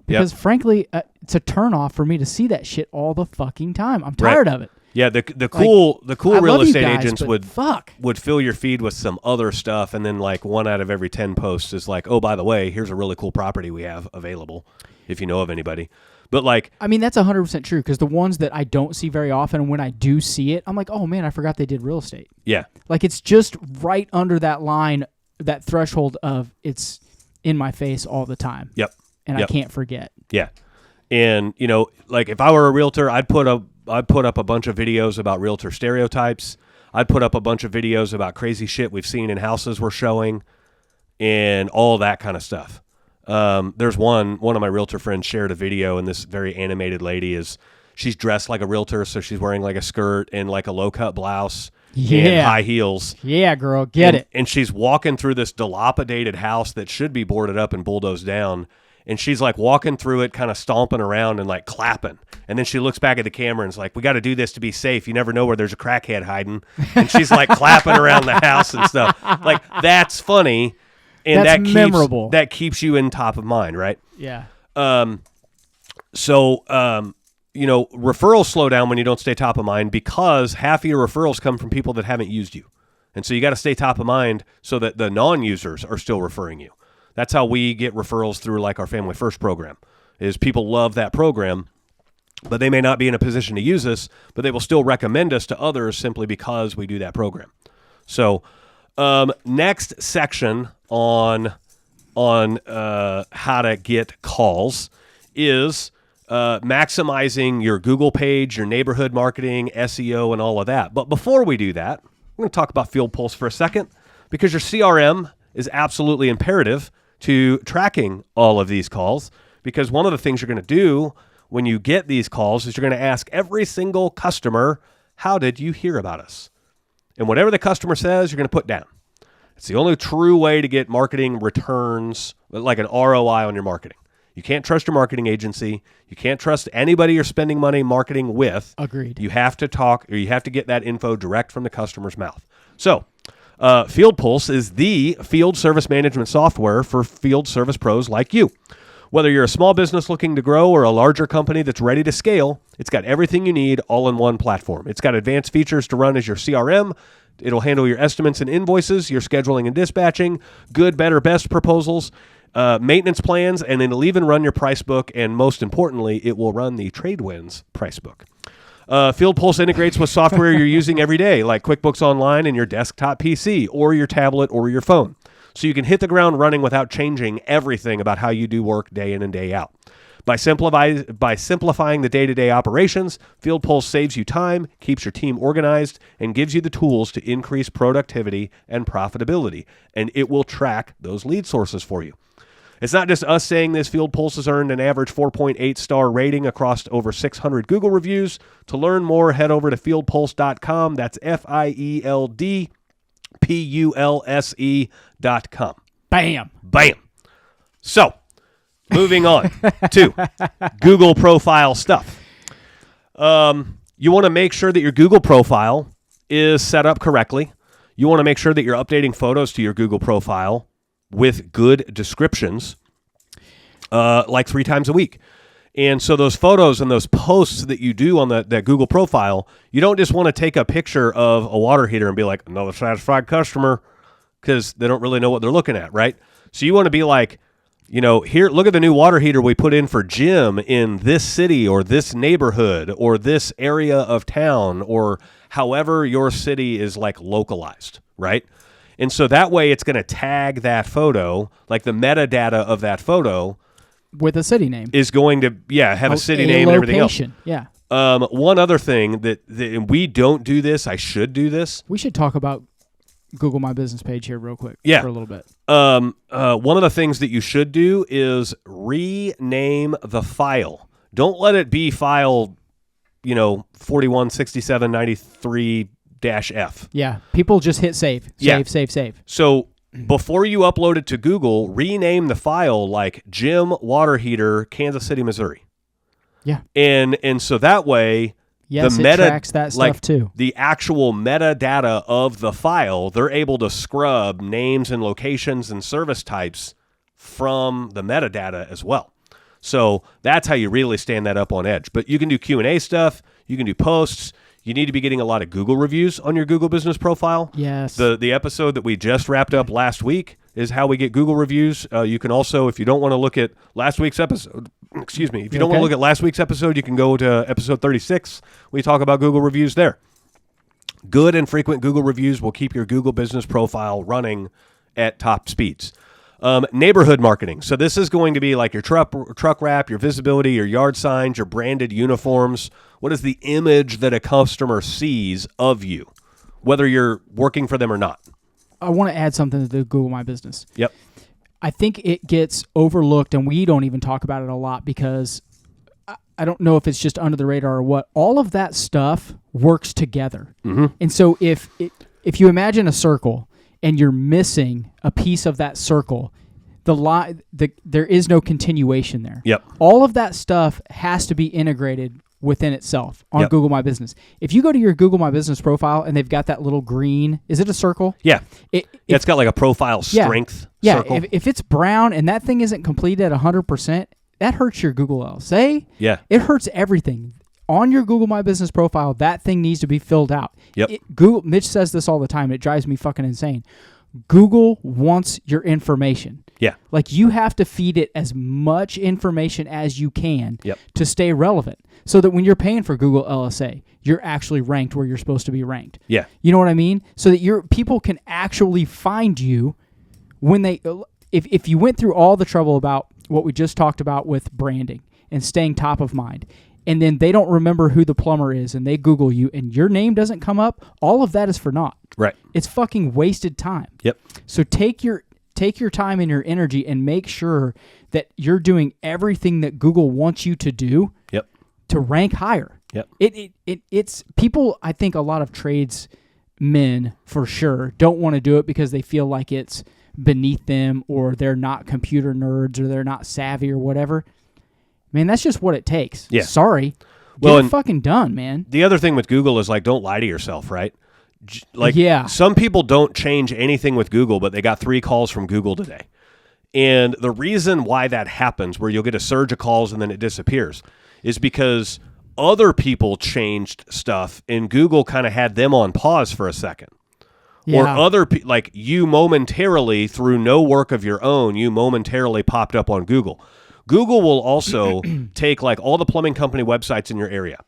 Because frankly, it's a turnoff for me to see that shit all the fucking time. I'm tired of it. Yeah, the cool real estate agents would fill your feed with some other stuff, and then, like, 1 out of every 10 posts is like, oh, by the way, here's a really cool property we have available, if you know of anybody. But, like, I mean, that's 100% true, because the ones that I don't see very often, and when I do see it, I'm like, oh man, I forgot they did real estate. Yeah, like, it's just right under that line, that threshold of it's in my face all the time. Yep, and I can't forget. Yeah, and like, if I were a realtor, I'd put up a bunch of videos about realtor stereotypes. I'd put up a bunch of videos about crazy shit we've seen in houses we're showing. and all that kind of stuff. There's one of my realtor friends shared a video, and this very animated lady she's dressed like a realtor, so she's wearing like a skirt and like a low-cut blouse and high heels. Yeah, girl, get it. And she's walking through this dilapidated house that should be boarded up and bulldozed down. And she's like walking through it, kind of stomping around and like clapping. And then she looks back at the camera and is like, we got to do this to be safe. You never know where there's a crackhead hiding. And she's like clapping around the house and stuff. Like, that's funny. And that's memorable. That keeps you in top of mind, right? Yeah. Referrals slow down when you don't stay top of mind because half of your referrals come from people that haven't used you. And so you got to stay top of mind so that the non-users are still referring you. That's how we get referrals through like our Family First program, is people love that program, but they may not be in a position to use us, but they will still recommend us to others simply because we do that program. So next section on how to get calls is maximizing your Google page, your neighborhood marketing, SEO, and all of that. But before we do that, I'm going to talk about Field Pulse for a second, because your CRM is absolutely imperative to tracking all of these calls, because one of the things you're going to do when you get these calls is you're going to ask every single customer, how did you hear about us? And whatever the customer says, you're going to put down. It's the only true way to get marketing returns, like an ROI on your marketing. You can't trust your marketing agency. You can't trust anybody you're spending money marketing with. Agreed. You have to talk, or you have to get that info direct from the customer's mouth. So Field Pulse is the field service management software for field service pros like you. Whether you're a small business looking to grow or a larger company that's ready to scale, it's got everything you need all in one platform. It's got advanced features to run as your CRM. It'll handle your estimates and invoices, your scheduling and dispatching, good, better, best proposals, maintenance plans, and it'll even run your price book. And most importantly, it will run the Tradewinds price book. Field Pulse integrates with software you're using every day, like QuickBooks Online and your desktop PC or your tablet or your phone. So you can hit the ground running without changing everything about how you do work day in and day out. By simplifying the day-to-day operations, Field Pulse saves you time, keeps your team organized, and gives you the tools to increase productivity and profitability. And it will track those lead sources for you. It's not just us saying this. Field Pulse has earned an average 4.8 star rating across over 600 Google reviews. To learn more, head over to fieldpulse.com. That's FIELDPULSE.com. Bam. Bam. So, moving on to Google profile stuff. You want to make sure that your Google profile is set up correctly. You want to make sure that you're updating photos to your Google profile with good descriptions, like 3 times a week. And so those photos and those posts that you do on that Google profile, you don't just want to take a picture of a water heater and be like, another satisfied customer, because they don't really know what they're looking at, right? So you want to be like, here, look at the new water heater we put in for Jim in this city or this neighborhood or this area of town, or however your city is like localized, right? And so that way it's going to tag that photo, like the metadata of that photo with a city name is going to have a city name and everything else. Yeah. One other thing that we don't do this, I should do this. We should talk about Google My Business page here real quick for a little bit. One of the things that you should do is rename the file. Don't let it be file, 416793-F. Yeah, people just hit save. Save. So before you upload it to Google, rename the file like Jim Water Heater, Kansas City, Missouri. Yeah. And so that way, yes, it tracks that stuff too. The actual metadata of the file, they're able to scrub names and locations and service types from the metadata as well. So that's how you really stand that up on edge. But you can do Q&A stuff. You can do posts. You need to be getting a lot of Google reviews on your Google business profile. Yes. The episode that we just wrapped up last week is how we get Google reviews. You can also, if you don't want to look at last week's episode, if you don't want to look at last week's episode, you can go to episode 36. We talk about Google reviews there. Good and frequent Google reviews will keep your Google business profile running at top speeds. Neighborhood marketing. So this is going to be like your truck wrap, your visibility, your yard signs, your branded uniforms. What is the image that a customer sees of you, whether you're working for them or not? I want to add something to the Google My Business. Yep. I think it gets overlooked, and we don't even talk about it a lot because I don't know if it's just under the radar or what. All of that stuff works together. Mm-hmm. And so if you imagine a circle and you're missing a piece of that circle, there is no continuation there. Yep. All of that stuff has to be integrated within itself on Google My Business. If you go to your Google My Business profile and they've got that little green, is it a circle? Yeah. It's got like a profile strength circle. If it's brown and that thing isn't completed at 100%, that hurts your Google LSA. Yeah. It hurts everything. On your Google My Business profile, that thing needs to be filled out. Yep. Mitch says this all the time. It drives me fucking insane. Google wants your information. Yeah. Like you have to feed it as much information as you can to stay relevant so that when you're paying for Google LSA, you're actually ranked where you're supposed to be ranked. Yeah. You know what I mean? So that people can actually find you when if you went through all the trouble about what we just talked about with branding and staying top of mind, and then they don't remember who the plumber is and they Google you and your name doesn't come up, all of that is for naught. Right. It's fucking wasted time. Yep. So take your time and your energy and make sure that you're doing everything that Google wants you to do to rank higher. Yep. It's people, I think a lot of tradesmen for sure don't want to do it because they feel like it's beneath them or they're not computer nerds or they're not savvy or whatever. Man, that's just what it takes. Yeah. Sorry. Well, Get it fucking done, man. The other thing with Google is like, don't lie to yourself, right? Some people don't change anything with Google, but they got 3 calls from Google today. And the reason why that happens, where you'll get a surge of calls and then it disappears, is because other people changed stuff and Google kind of had them on pause for a second. Yeah. Or other like you momentarily, through no work of your own, you momentarily popped up on Google. Google will also take like all the plumbing company websites in your area.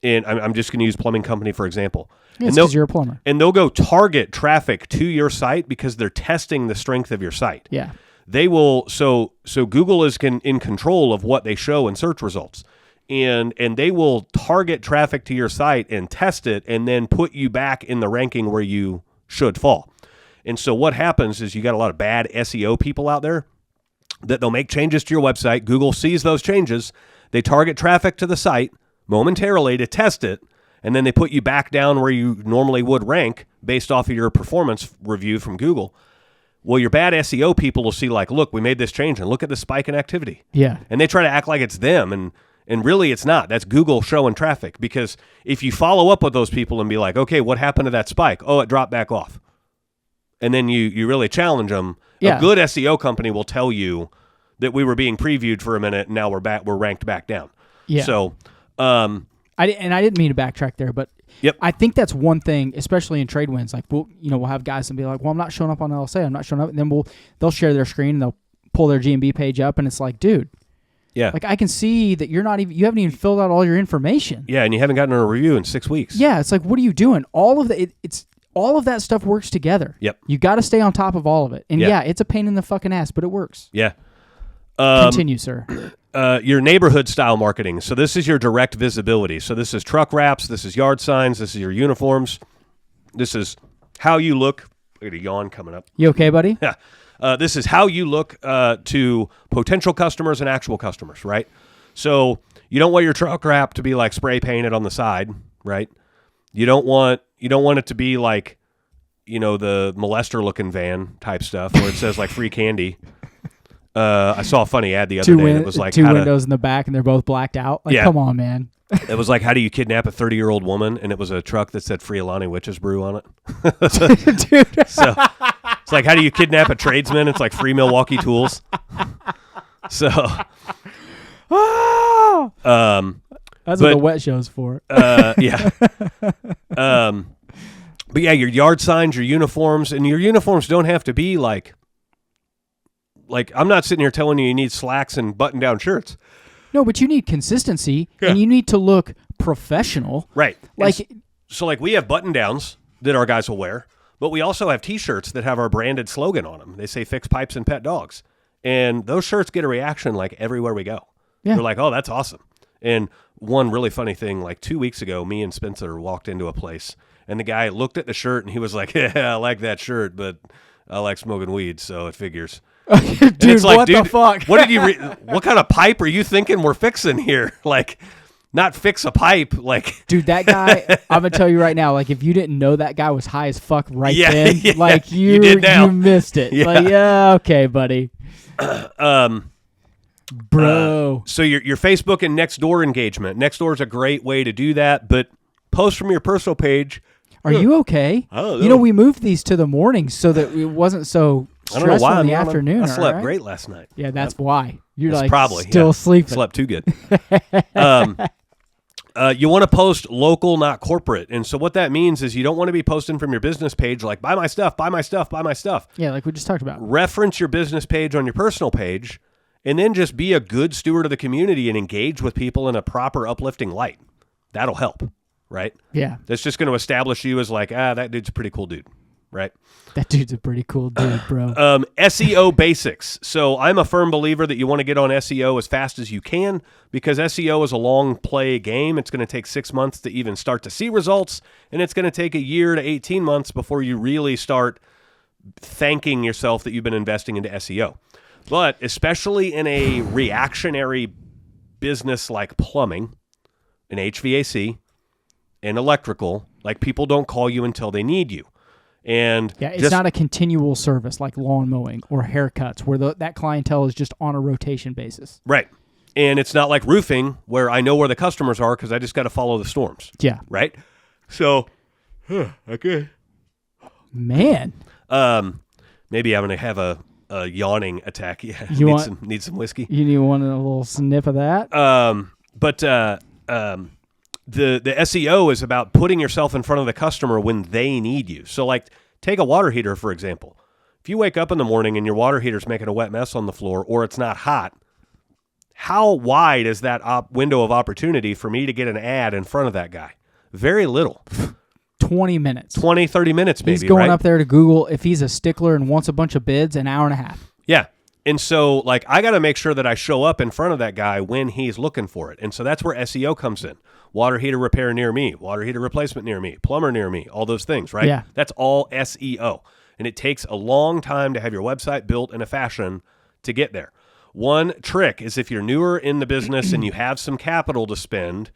And I'm just going to use plumbing company for example. It's because you're a plumber. And they'll go target traffic to your site because they're testing the strength of your site. Yeah. They will, so Google is in control of what they show in search results. And they will target traffic to your site and test it and then put you back in the ranking where you should fall. And so what happens is you got a lot of bad SEO people out there that they'll make changes to your website. Google sees those changes. They target traffic to the site momentarily to test it, and then they put you back down where you normally would rank based off of your performance review from Google. Well, your bad SEO people will see like, look, we made this change, and look at the spike in activity. Yeah. And they try to act like it's them, and really it's not. That's Google showing traffic, because if you follow up with those people and be like, okay, what happened to that spike? Oh, it dropped back off. And then you really challenge them. Yeah. A good SEO company will tell you that we were being previewed for a minute, and now we're ranked back down. Yeah. So, I didn't mean to backtrack there, but I think that's one thing, especially in trade wins. Like we'll have guys and be like, well, I'm not showing up on LSA. I'm not showing up. And then they'll share their screen and they'll pull their G&B page up, and it's like, dude, like I can see that you haven't even filled out all your information. Yeah, and you haven't gotten a review in 6 weeks. Yeah, it's like, what are you doing? All of that stuff works together. Yep. You got to stay on top of all of it. And it's a pain in the fucking ass, but it works. Yeah. Continue, sir. Your neighborhood style marketing. So this is your direct visibility. So this is truck wraps. This is yard signs. This is your uniforms. This is how you look. I got a yawn coming up. You okay, buddy? Yeah. This is how you look to potential customers and actual customers, right? So you don't want your truck wrap to be like spray painted on the side, right? You don't want it to be like, the molester looking van type stuff where it says like free candy. I saw a funny ad the other day that was like two windows in the back and they're both blacked out. Like, come on, man. It was like, how do you kidnap a 30-year-old woman? And it was a truck that said Free Alani Witch's Brew on it. Dude. So it's like, how do you kidnap a tradesman? It's like Free Milwaukee Tools. So, that's what the wet show's for. Yeah. But yeah, your yard signs, your uniforms, and your uniforms don't have to be like I'm not sitting here telling you need slacks and button-down shirts. No, but you need consistency, and you need to look professional. Right. Like, so we have button-downs that our guys will wear, but we also have T-shirts that have our branded slogan on them. They say "Fix Pipes and Pet Dogs," and those shirts get a reaction like everywhere we go. Yeah. They're like, "Oh, that's awesome." And one really funny thing. Like 2 weeks ago, me and Spencer walked into a place, and the guy looked at the shirt, and he was like, "Yeah, I like that shirt, but I like smoking weed, so it figures." Dude, it's like, what the fuck? What did you? What kind of pipe are you thinking we're fixing here? Like, not fix a pipe. Like, dude, that guy. I'm gonna tell you right now. Like, if you didn't know that guy was high as fuck right then, yeah, like you did now. you missed it. Yeah. Like, yeah, okay, buddy. Bro. So your Facebook and Nextdoor engagement. Nextdoor is a great way to do that, but post from your personal page. Are you okay? I don't know. You know, we moved these to the mornings so that it wasn't so I don't know stressful why. in the afternoon. I slept right? great last night. Yeah, that's why. You're That's like probably, still yeah. sleeping. Slept too good. You want to post local, not corporate. And so what that means is you don't want to be posting from your business page like, buy my stuff, buy my stuff, buy my stuff. Yeah, like we just talked about. Reference your business page on your personal page, and then just be a good steward of the community and engage with people in a proper, uplifting light. That'll help, right? Yeah. That's just going to establish you as like, that dude's a pretty cool dude, right? That dude's a pretty cool dude, bro. SEO basics. So I'm a firm believer that you want to get on SEO as fast as you can because SEO is a long play game. It's going to take 6 months to even start to see results, and it's going to take a year to 18 months before you really start thanking yourself that you've been investing into SEO. But especially in a reactionary business like plumbing and HVAC and electrical, like people don't call you until they need you. And yeah, it's not a continual service like lawn mowing or haircuts where that clientele is just on a rotation basis. Right. And it's not like roofing where I know where the customers are because I just got to follow the storms. Yeah. Right? So, okay. Man. Maybe I'm going to have a yawning attack. Yeah. You need some whiskey? You want a little sniff of that? But the SEO is about putting yourself in front of the customer when they need you. So like take a water heater, for example. If you wake up in the morning and your water heater's making a wet mess on the floor or it's not hot, how wide is that window of opportunity for me to get an ad in front of that guy? Very little. 20 minutes. 20, 30 minutes maybe, He's going right? up there to Google. If he's a stickler and wants a bunch of bids, an hour and a half. Yeah. And so like I got to make sure that I show up in front of that guy when he's looking for it. And so that's where SEO comes in. Water heater repair near me, water heater replacement near me, plumber near me, all those things, right? Yeah. That's all SEO. And it takes a long time to have your website built in a fashion to get there. One trick is if you're newer in the business and you have some capital to spend,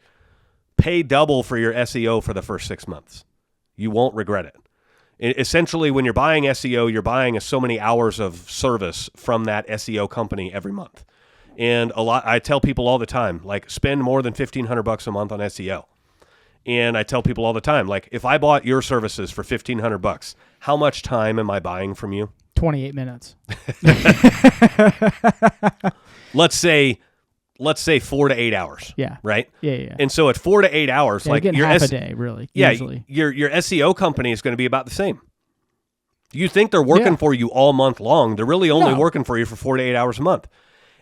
pay double for your SEO for the first 6 months. You won't regret it. Essentially, when you're buying SEO, you're buying so many hours of service from that SEO company every month. And I tell people all the time, like, spend more than $1,500 a month on SEO. And I tell people all the time, like, if I bought your services for $1,500, how much time am I buying from you? 28 minutes. Let's say 4 to 8 hours. Yeah. Right? Yeah. And so at 4 to 8 hours, like your half a day, really. Yeah, usually. your SEO company is going to be about the same. You think they're working for you all month long. They're really only working for you for 4 to 8 hours a month.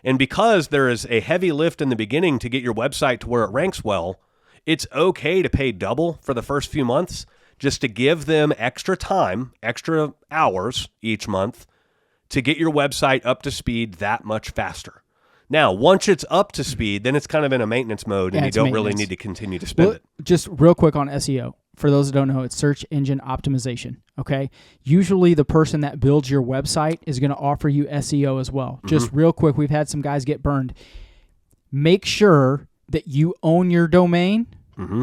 And because there is a heavy lift in the beginning to get your website to where it ranks well, it's okay to pay double for the first few months just to give them extra time, extra hours each month to get your website up to speed that much faster. Now, once it's up to speed, then it's kind of in a maintenance mode and you don't really need to continue to spend it. Just real quick on SEO. For those that don't know, it's search engine optimization, okay? Usually the person that builds your website is going to offer you SEO as well. Mm-hmm. Just real quick, we've had some guys get burned. Make sure that you own your domain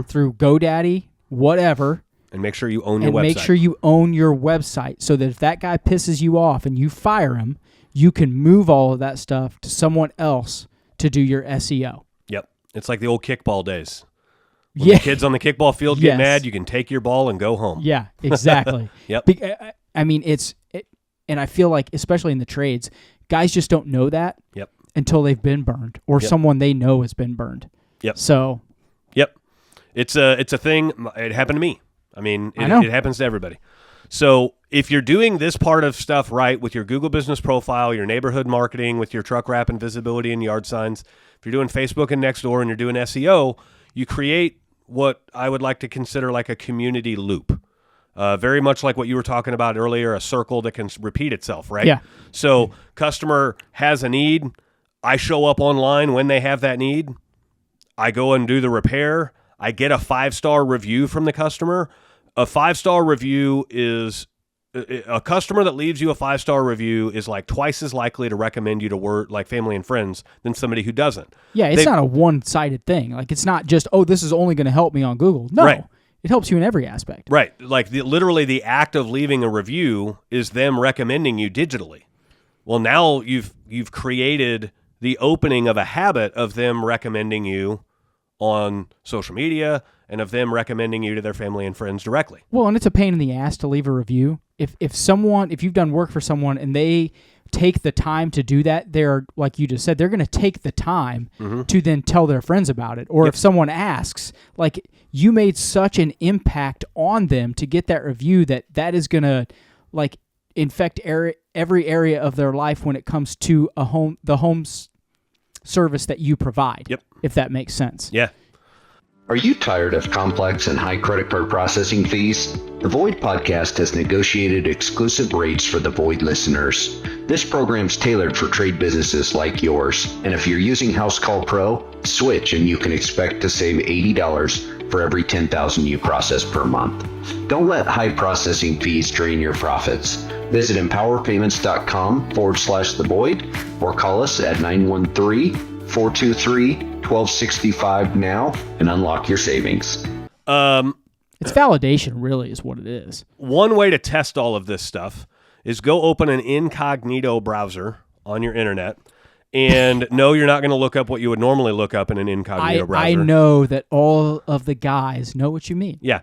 through GoDaddy, whatever. And make sure you own your website. And make sure you own your website so that if that guy pisses you off and you fire him, you can move all of that stuff to someone else to do your SEO. Yep. It's like the old kickball days. When the kids on the kickball field get mad, you can take your ball and go home. Yeah, exactly. Yep. I mean, and I feel like, especially in the trades, guys just don't know that until they've been burned or someone they know has been burned. Yep. So. Yep. It's a thing. It happened to me. I mean, it happens to everybody. So if you're doing this part of stuff right with your Google Business Profile, your neighborhood marketing, with your truck wrap and visibility and yard signs, if you're doing Facebook and Nextdoor and you're doing SEO, you create what I would like to consider like a community loop. Very much like what you were talking about earlier, a circle that can repeat itself, right? Yeah. So customer has a need. I show up online when they have that need. I go and do the repair. I get a 5-star review from the customer. A 5-star review is a customer that leaves you a 5-star review is like twice as likely to recommend you to like family and friends than somebody who doesn't. Yeah, it's not a one-sided thing. Like, it's not just, oh, this is only going to help me on Google. No, right. It helps you in every aspect. Right. Like, literally the act of leaving a review is them recommending you digitally. Well, now you've created the opening of a habit of them recommending you on social media and of them recommending you to their family and friends directly. Well, and it's a pain in the ass to leave a review. If you've done work for someone and they take the time to do that, they're, like you just said, they're going to take the time to then tell their friends about it. Or if someone asks, like, you made such an impact on them to get that review that is going to, like, infect every area of their life when it comes to the home service that you provide. Yep. If that makes sense. Yeah. Are you tired of complex and high credit card processing fees? The Void Podcast has negotiated exclusive rates for the Void listeners. This program's tailored for trade businesses like yours. And if you're using House Call Pro, switch and you can expect to save $80 for every 10,000 you process per month. Don't let high processing fees drain your profits. Visit empowerpayments.com/the Void or call us at 913-423-1265 now and unlock your savings. It's validation, really, is what it is. One way to test all of this stuff is go open an incognito browser on your internet. And no, you're not going to look up what you would normally look up in an incognito browser. I know that all of the guys know what you mean. Yeah.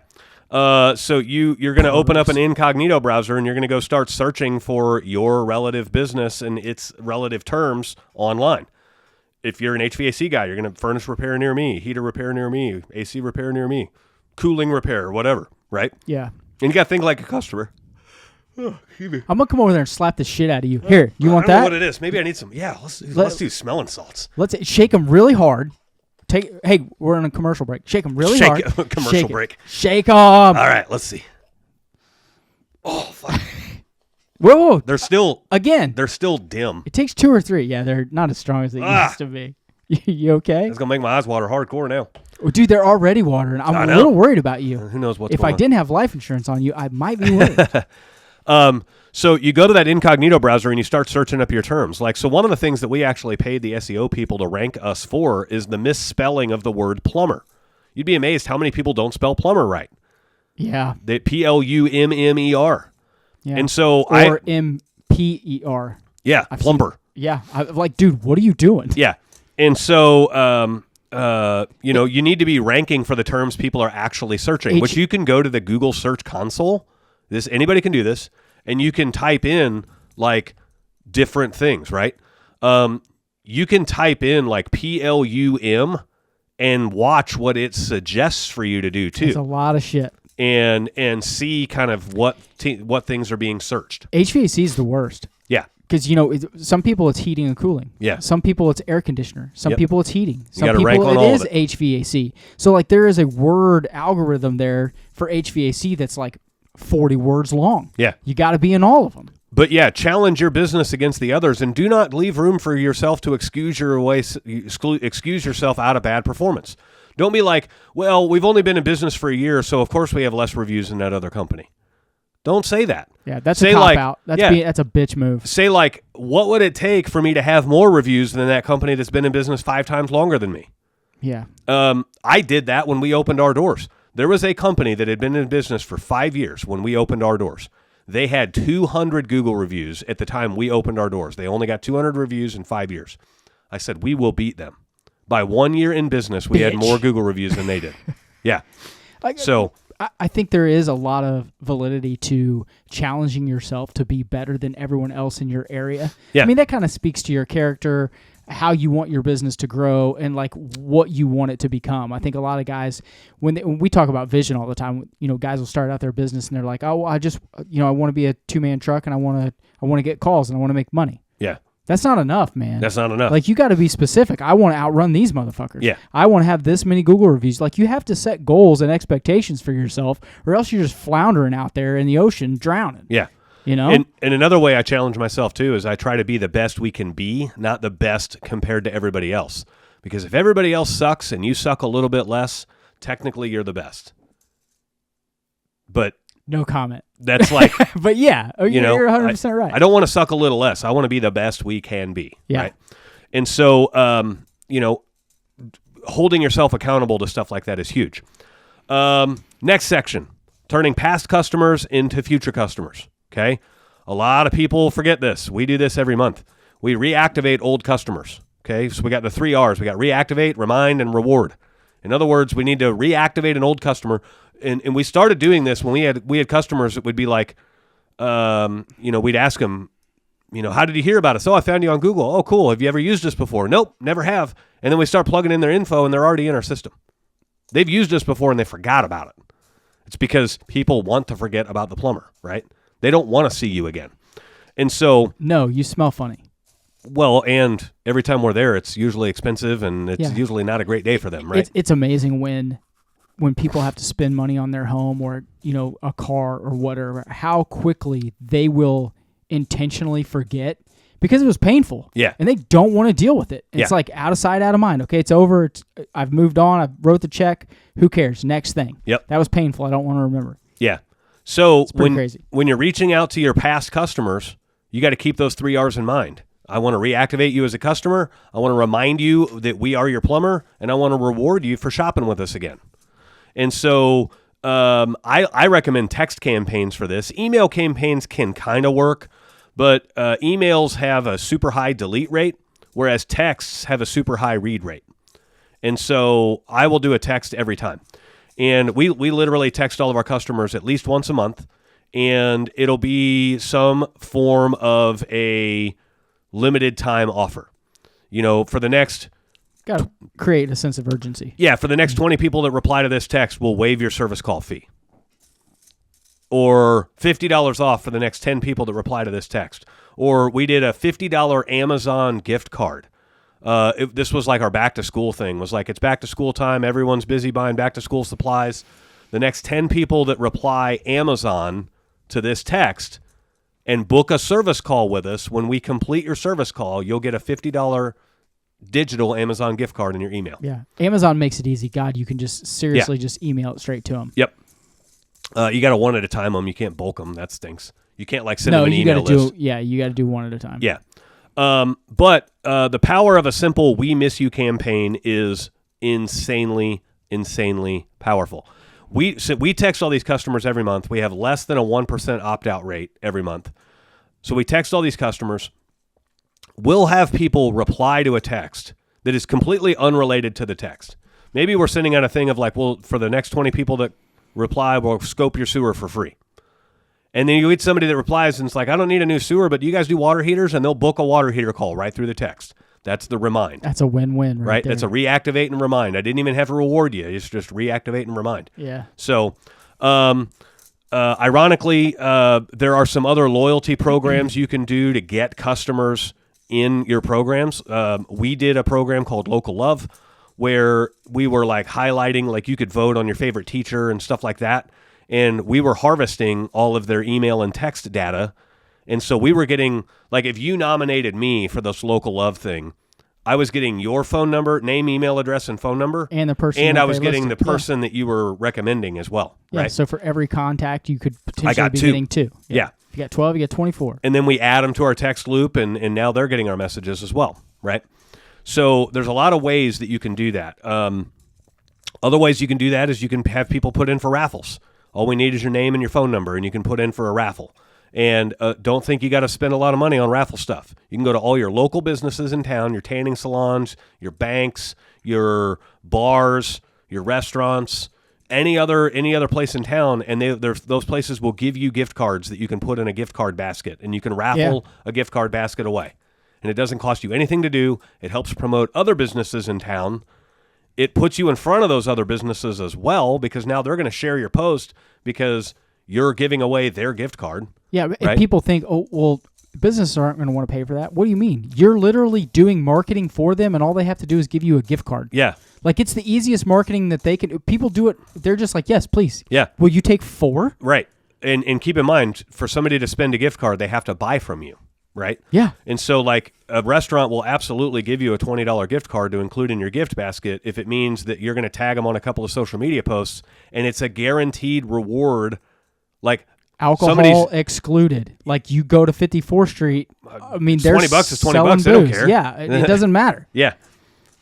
So you're going to open up an incognito browser and you're going to go start searching for your relative business and its relative terms online. If you're an HVAC guy, you're going to furnace repair near me, heater repair near me, AC repair near me, cooling repair, whatever, right? Yeah. And you got to think like a customer. I'm going to come over there and slap the shit out of you. Here, you want that? I don't know what it is. Maybe I need some. Yeah, let's do smelling salts. Let's shake them really hard. Hey, we're on a commercial break. Shake them really hard. Commercial break. Shake them. All right, let's see. Oh, fuck. Whoa. They're still dim. It takes 2 or 3. Yeah, they're not as strong as they used to be. You okay? It's going to make my eyes water hardcore now. Oh, dude, they're already watering. I'm a little worried about you. Who knows what's going on. If I didn't have life insurance on you, I might be worried. So you go to that incognito browser and you start searching up your terms. Like, so one of the things that we actually paid the SEO people to rank us for is the misspelling of the word plumber. You'd be amazed how many people don't spell plumber right. Yeah. They Plummer. Yeah. And so Mper. Yeah, plumber. Yeah. I'm like, dude, what are you doing? Yeah. And so, you need to be ranking for the terms people are actually searching, which you can go to the Google Search Console. Anybody can do this. And you can type in, like, different things, right? You can type in, like, Plum and watch what it suggests for you to do, too. That's a lot of shit. And see kind of what things are being searched. HVAC is the worst. Yeah. Because, some people it's heating and cooling. Yeah. Some people it's air conditioner. Some people it's heating. Some people it is HVAC. So, like, there is a word algorithm there for HVAC that's, like, 40 words long. Yeah. You got to be in all of them. But yeah, challenge your business against the others and do not leave room for yourself to excuse yourself out of bad performance. Don't be like, well, we've only been in business for a year, so of course we have less reviews than that other company. Don't say that. Yeah, that's a cop-out. That's a bitch move. Say, like, what would it take for me to have more reviews than that company that's been in business 5 times longer than me? Yeah. I did that when we opened our doors. There was a company that had been in business for 5 years when we opened our doors. They had 200 Google reviews at the time we opened our doors. They only got 200 reviews in 5 years. I said, we will beat them. By 1 year in business, we had more Google reviews than they did. Yeah. So I think there is a lot of validity to challenging yourself to be better than everyone else in your area. Yeah. I mean, that kind of speaks to your character, how you want your business to grow, and like what you want it to become. I think a lot of guys, when we talk about vision all the time, guys will start out their business and they're like, oh, I just, I want to be a 2-man truck and I want to get calls and I want to make money. Yeah. That's not enough, man. That's not enough. Like, you got to be specific. I want to outrun these motherfuckers. Yeah. I want to have this many Google reviews. Like, you have to set goals and expectations for yourself, or else you're just floundering out there in the ocean, drowning. Yeah. And another way I challenge myself, too, is I try to be the best we can be, not the best compared to everybody else. Because if everybody else sucks and you suck a little bit less, technically you're the best. But no comment. That's like, but yeah, you're 100% right. I don't want to suck a little less. I want to be the best we can be. Yeah. Right? And so, holding yourself accountable to stuff like that is huge. Next section, turning past customers into future customers. Okay. A lot of people forget this. We do this every month. We reactivate old customers. Okay. So we got the 3 R's. We got reactivate, remind, and reward. In other words, we need to reactivate an old customer. And we started doing this when we had customers that would be like, we'd ask them, how did you hear about us? Oh, I found you on Google. Oh, cool. Have you ever used us before? Nope, never have. And then we start plugging in their info and they're already in our system. They've used us before and they forgot about it. It's because people want to forget about the plumber, right? They don't want to see you again. And so... No, you smell funny. Well, and every time we're there, it's usually expensive and it's usually not a great day for them, right? It's amazing when people have to spend money on their home or, a car or whatever, how quickly they will intentionally forget because it was painful. Yeah. And they don't want to deal with it. It's like out of sight, out of mind. Okay, it's over. I've moved on. I wrote the check. Who cares? Next thing. Yep. That was painful. I don't want to remember. Yeah. So crazy. When you're reaching out to your past customers, you got to keep those 3 R's in mind. I want to reactivate you as a customer. I want to remind you that we are your plumber, and I want to reward you for shopping with us again. And so I recommend text campaigns for this. Email campaigns can kind of work, but emails have a super high delete rate, whereas texts have a super high read rate. And so I will do a text every time. And we literally text all of our customers at least once a month, and it'll be some form of a limited time offer. For the next... Got to create a sense of urgency. Yeah, for the next 20 people that reply to this text, we'll waive your service call fee. Or $50 off for the next 10 people that reply to this text. Or we did a $50 Amazon gift card. This was like our back-to-school thing. It was like, it's back-to-school time. Everyone's busy buying back-to-school supplies. The next 10 people that reply Amazon to this text and book a service call with us, when we complete your service call, you'll get a $50 digital Amazon gift card in your email. Yeah. Amazon makes it easy. God, you can just seriously just email it straight to them. Yep. You got to one at a time them. You can't bulk them. That stinks. You can't send them an email list. You got to do one at a time. Yeah. But the power of a simple "We Miss You" campaign is insanely powerful. We text all these customers every month. We have less than a 1% opt-out rate every month. So we text all these customers. We'll have people reply to a text that is completely unrelated to the text. Maybe we're sending out a thing of for the next 20 people that reply, we'll scope your sewer for free. And then you get somebody that replies and it's like, I don't need a new sewer, but do you guys do water heaters? And they'll book a water heater call right through the text. That's the remind. That's a win-win right there. That's a reactivate and remind. I didn't even have to reward you. It's just reactivate and remind. Yeah. So, ironically, there are some other loyalty programs you can do to get customers in your programs. We did a program called Local Love where we were highlighting, you could vote on your favorite teacher and stuff like that. And we were harvesting all of their email and text data. And so we were getting, if you nominated me for this Local Love thing, I was getting your phone number, name, email address, and phone number. And the person. And I was getting the person that you were recommending as well. Yeah, right? So for every contact, you could potentially be getting 2. Yeah. If you got 12, you get 24. And then we add them to our text loop, and now they're getting our messages as well, right? So there's a lot of ways that you can do that. Other ways you can do that is you can have people put in for raffles. All we need is your name and your phone number, and you can put in for a raffle. And don't think you got to spend a lot of money on raffle stuff. You can go to all your local businesses in town, your tanning salons, your banks, your bars, your restaurants, any other place in town, and those places will give you gift cards that you can put in a gift card basket, and you can raffle a gift card basket away. And it doesn't cost you anything to do. It helps promote other businesses in town. It puts you in front of those other businesses as well, because now they're going to share your post because you're giving away their gift card. Yeah, right? And people think, oh, well, businesses aren't going to want to pay for that. What do you mean? You're literally doing marketing for them, and all they have to do is give you a gift card. Yeah. It's the easiest marketing that they can. People do it. They're just like, yes, please. Yeah. Will you take 4? Right. And keep in mind, for somebody to spend a gift card, they have to buy from you. right? Yeah. And so, like, a restaurant will absolutely give you a $20 gift card to include in your gift basket if it means that you're going to tag them on a couple of social media posts, and it's a guaranteed reward. Like, alcohol excluded. Like, you go to 54th Street. I mean, they're $20 is $20. selling They don't booze. care. Yeah, it doesn't matter. Yeah.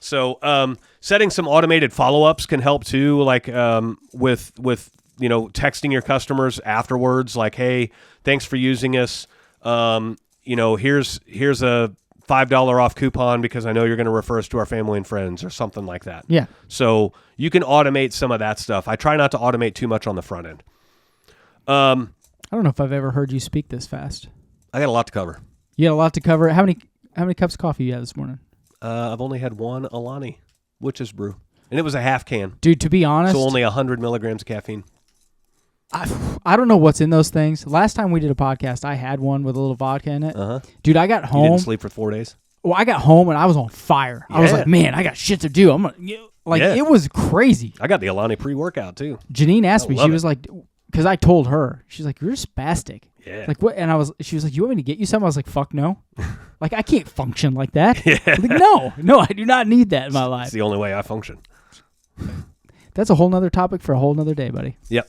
So, setting some automated follow-ups can help too. Like, with texting your customers afterwards. Like, hey, thanks for using us. Here's a $5 off coupon because I know you're going to refer us to our family and friends or something like that. Yeah. So you can automate some of that stuff. I try not to automate too much on the front end. I don't know if I've ever heard you speak this fast. I got a lot to cover. You had a lot to cover. How many cups of coffee you had this morning? I've only had one Alani witch's brew, and it was a half can. Dude, to be honest, so only 100 milligrams of caffeine. I don't know what's in those things. Last time we did a podcast, I had one with a little vodka in it. Dude, I got home. You didn't sleep for 4 days? Well, I got home and I was on fire. I was like, man, I got shit to do. It was crazy. I got the Alani pre-workout too. Janine asked me, she was like, because I told her, she's like, you're spastic. Yeah. Like what? And she was like, you want me to get you something? I was like, fuck no. Like, I can't function like that. Yeah. Like, no, I do not need that in my life. It's the only way I function. That's a whole nother topic for a whole nother day, buddy. Yep.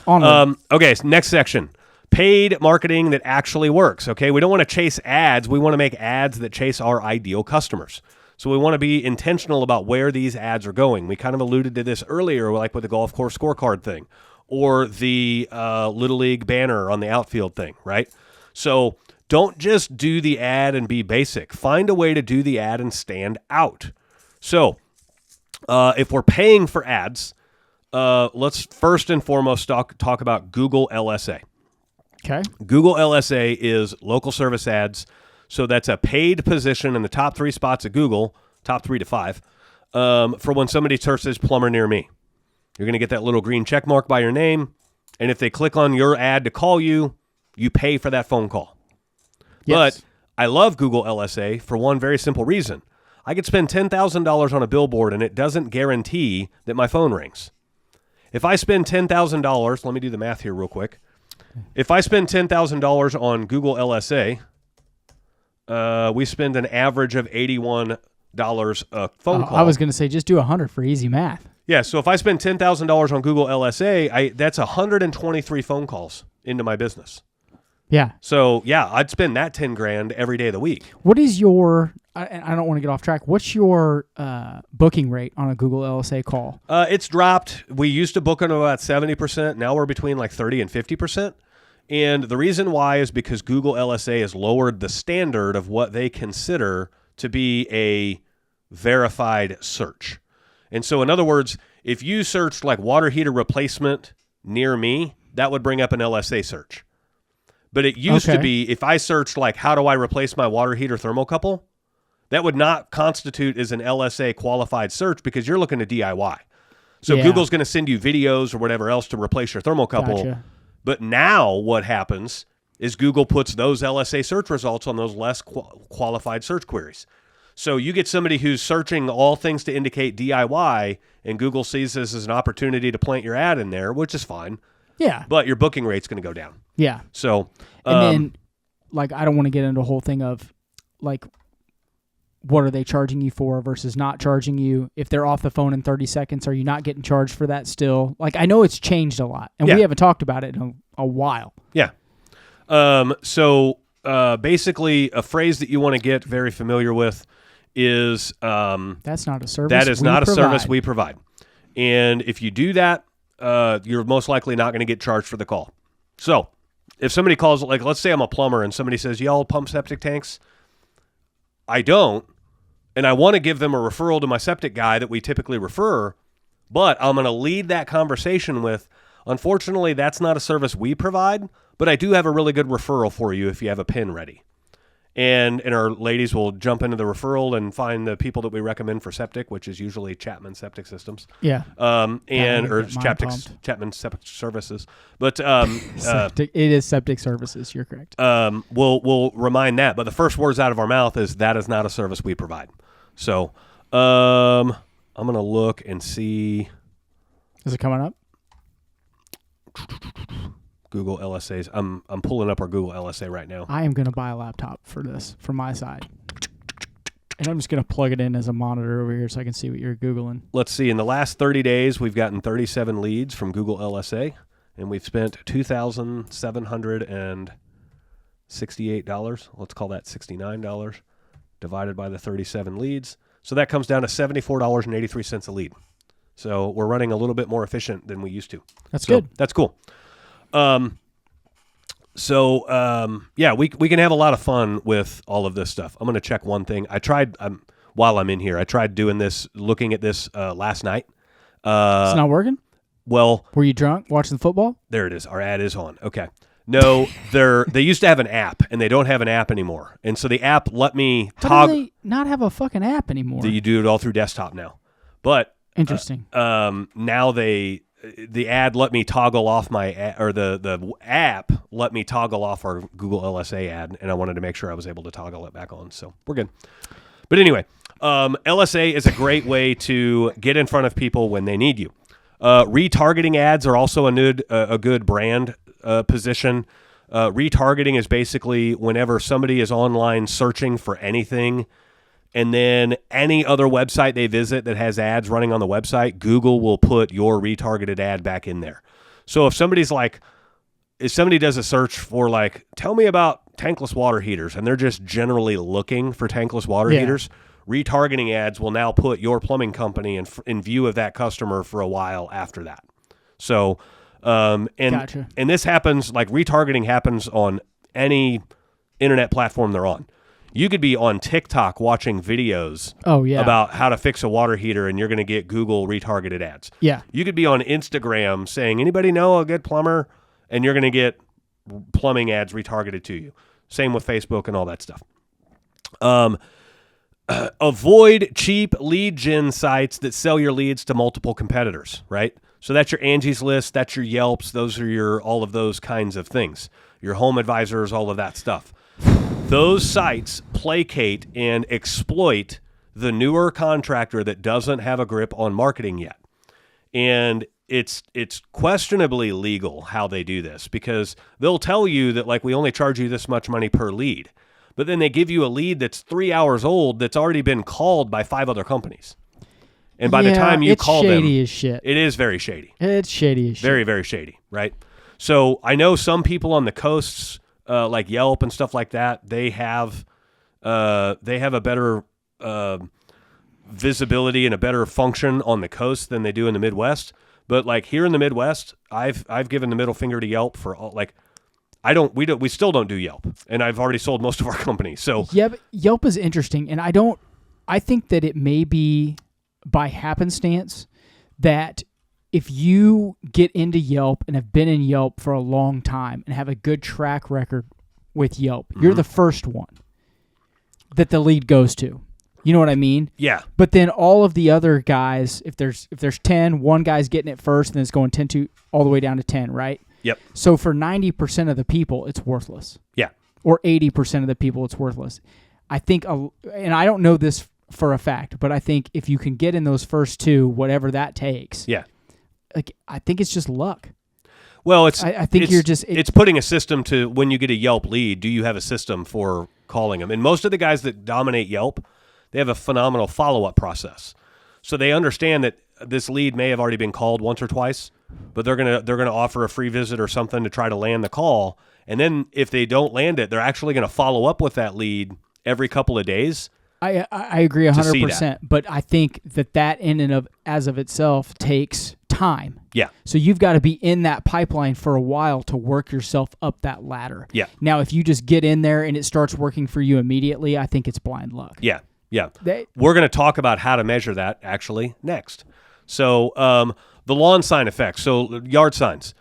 Onward. Okay, so next section. Paid marketing that actually works, okay? We don't want to chase ads. We want to make ads that chase our ideal customers. So we want to be intentional about where these ads are going. We kind of alluded to this earlier, like with the golf course scorecard thing or the Little League banner on the outfield thing, right? So don't just do the ad and be basic. Find a way to do the ad and stand out. So if we're paying for ads, let's first and foremost talk about Google LSA. Okay. Google LSA is local service ads. So that's a paid position in the top 3 spots at Google, top 3 to 5, for when somebody searches plumber near me. You're going to get that little green check mark by your name. And if they click on your ad to call you, you pay for that phone call. Yes. But I love Google LSA for one very simple reason. I could spend $10,000 on a billboard and it doesn't guarantee that my phone rings. If I spend $10,000, let me do the math here real quick. If I spend $10,000 on Google LSA, we spend an average of $81 a phone call. I was going to say just do 100 for easy math. Yeah, so if I spend $10,000 on Google LSA, that's 123 phone calls into my business. Yeah. So, yeah, I'd spend that $10,000 every day of the week. What is your, I don't want to get off track, what's your booking rate on a Google LSA call? It's dropped. We used to book on about 70%. Now we're between like 30 and 50%. And the reason why is because Google LSA has lowered the standard of what they consider to be a verified search. And so, in other words, if you searched like water heater replacement near me, that would bring up an LSA search. But it used to be, if I searched like, how do I replace my water heater thermocouple? That would not constitute as an LSA qualified search because you're looking to DIY. So Google's going to send you videos or whatever else to replace your thermocouple. Gotcha. But now what happens is Google puts those LSA search results on those less qualified search queries. So you get somebody who's searching all things to indicate DIY, and Google sees this as an opportunity to plant your ad in there, which is fine. Yeah. But your booking rate's going to go down. Yeah. So, and then, like, I don't want to get into a whole thing of, like, what are they charging you for versus not charging you? If they're off the phone in 30 seconds, are you not getting charged for that still? Like, I know it's changed a lot, and we haven't talked about it in a while. Yeah. So basically, a phrase that you want to get very familiar with is that's not a service. That is not a service we provide. And if you do that, you're most likely not going to get charged for the call. So if somebody calls, like, let's say I'm a plumber and somebody says, y'all pump septic tanks. I don't. And I want to give them a referral to my septic guy that we typically refer, but I'm going to lead that conversation with, unfortunately, that's not a service we provide, but I do have a really good referral for you if you have a PIN ready. And our ladies will jump into the referral and find the people that we recommend for septic, which is usually Chapman Septic Systems. Yeah. Or Chapman Septic Services. But it is Septic Services. You're correct. We'll remind that. But the first words out of our mouth is that is not a service we provide. So I'm going to look and see. Is it coming up? Google LSAs. I'm pulling up our Google LSA right now. I am going to buy a laptop for this, from my side. And I'm just going to plug it in as a monitor over here so I can see what you're Googling. Let's see. In the last 30 days, we've gotten 37 leads from Google LSA, and we've spent $2,768. Let's call that $69 divided by the 37 leads. So that comes down to $74.83 a lead. So we're running a little bit more efficient than we used to. That's good. That's cool. Yeah, we can have a lot of fun with all of this stuff. I'm going to check one thing. I tried, while I'm in here, I tried doing this, looking at this last night. It's not working? Well. Were you drunk watching football? There it is. Our ad is on. Okay. No, they used to have an app, and they don't have an app anymore. And so the app let me How do they not have a fucking app anymore? You do it all through desktop now. But interesting. Now the ad let me toggle off my the app let me toggle off our Google LSA ad, and I wanted to make sure I was able to toggle it back on. So we're good. But anyway, LSA is a great way to get in front of people when they need you. Retargeting ads are also a good brand position. Retargeting is basically whenever somebody is online searching for anything, and then any other website they visit that has ads running on the website, Google will put your retargeted ad back in there. So if somebody does a search for tell me about tankless water heaters, and they're just generally looking for tankless water heaters, retargeting ads will now put your plumbing company in view of that customer for a while after that. So, Gotcha. And this happens, retargeting happens on any internet platform they're on. You could be on TikTok watching videos about how to fix a water heater, and you're going to get Google retargeted ads. Yeah. You could be on Instagram saying, anybody know a good plumber? And you're going to get plumbing ads retargeted to you. Same with Facebook and all that stuff. Avoid cheap lead gen sites that sell your leads to multiple competitors, right? So that's your Angie's List, that's your Yelps, those are all of those kinds of things. Your Home Advisors, all of that stuff. Those sites placate and exploit the newer contractor that doesn't have a grip on marketing yet. And it's questionably legal how they do this, because they'll tell you that we only charge you this much money per lead. But then they give you a lead that's 3 hours old that's already been called by 5 other companies. And by the time you call them, it's shady as shit. It is very shady. It's shady as shit. Very, very shady, right? So I know some people on the coasts, like Yelp and stuff like that, they have a better visibility and a better function on the coast than they do in the Midwest. But here in the Midwest, I've given the middle finger to Yelp for all, we still don't do Yelp, and I've already sold most of our company. So yeah, but Yelp is interesting, and I think that it may be by happenstance that if you get into Yelp and have been in Yelp for a long time and have a good track record with Yelp, you're the first one that the lead goes to. You know what I mean? Yeah. But then all of the other guys, if there's 10, one guy's getting it first, and then it's going 10 to all the way down to 10, right? Yep. So for 90% of the people, it's worthless. Yeah. Or 80% of the people, it's worthless. I think, and I don't know this for a fact, but I think if you can get in those first two, whatever that takes, I think it's just luck. Well, I think it's putting a system to, when you get a Yelp lead, do you have a system for calling them? And most of the guys that dominate Yelp, they have a phenomenal follow-up process. So they understand that this lead may have already been called once or twice, but they're gonna offer a free visit or something to try to land the call. And then if they don't land it, they're actually going to follow up with that lead every couple of days. I agree 100%, but I think that in and of itself takes time. Yeah. So you've got to be in that pipeline for a while to work yourself up that ladder. Yeah. Now, if you just get in there and it starts working for you immediately, I think it's blind luck. Yeah. Yeah. We're going to talk about how to measure that actually next. So the lawn sign effect. So yard signs.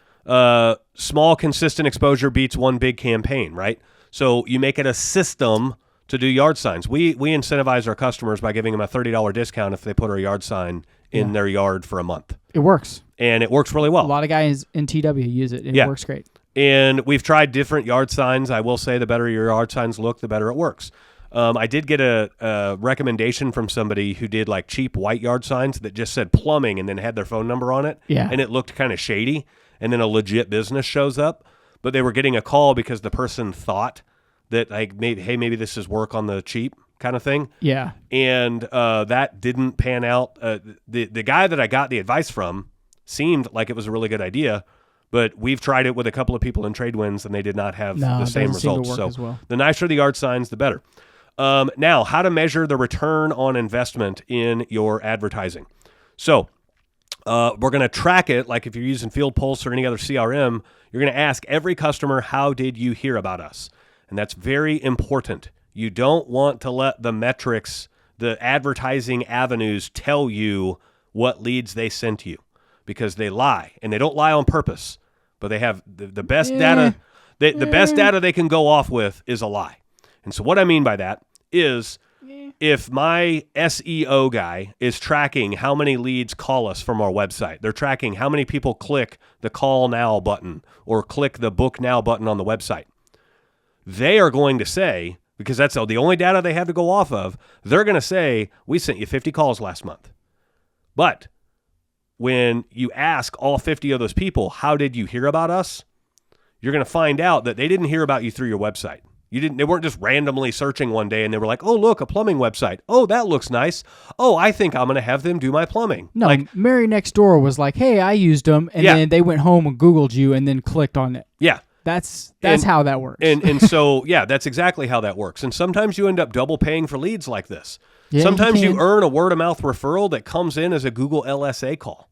Small, consistent exposure beats one big campaign, right? So you make it a system to do yard signs. We incentivize our customers by giving them a $30 discount if they put our yard sign in their yard for a month. It works. And it works really well. A lot of guys in TW use it. It works great. And we've tried different yard signs. I will say the better your yard signs look, the better it works. I did get a recommendation from somebody who did cheap white yard signs that just said plumbing and then had their phone number on it. Yeah. And it looked kind of shady. And then a legit business shows up. but they were getting a call because the person thought that like maybe this is work on the cheap kind of thing. Yeah. And that didn't pan out. The guy that I got the advice from seemed like it was a really good idea, but we've tried it with a couple of people in Tradewinds and they did not have the same results. So the nicer the yard signs, the better. Now, how to measure the return on investment in your advertising. So we're going to track it. Like if you're using Field Pulse or any other CRM, you're going to ask every customer, how did you hear about us? And that's very important. You don't want to let the metrics, the advertising avenues tell you what leads they sent you because they lie, and they don't lie on purpose, but they have the best data. The best data they can go off with is a lie. And so what I mean by that is if my SEO guy is tracking how many leads call us from our website, they're tracking how many people click the call now button or click the book now button on the website. They are going to say, because that's the only data they have to go off of, they're going to say, we sent you 50 calls last month. But when you ask all 50 of those people, how did you hear about us? You're going to find out that they didn't hear about you through your website. They weren't just randomly searching one day and they were like, oh, look, a plumbing website. Oh, that looks nice. Oh, I think I'm going to have them do my plumbing. No, like, Mary next door was like, hey, I used them. And then they went home and Googled you and then clicked on it. Yeah. That's how that works. And so, yeah, that's exactly how that works. And sometimes you end up double paying for leads like this. Yeah, sometimes you earn a word-of-mouth referral that comes in as a Google LSA call.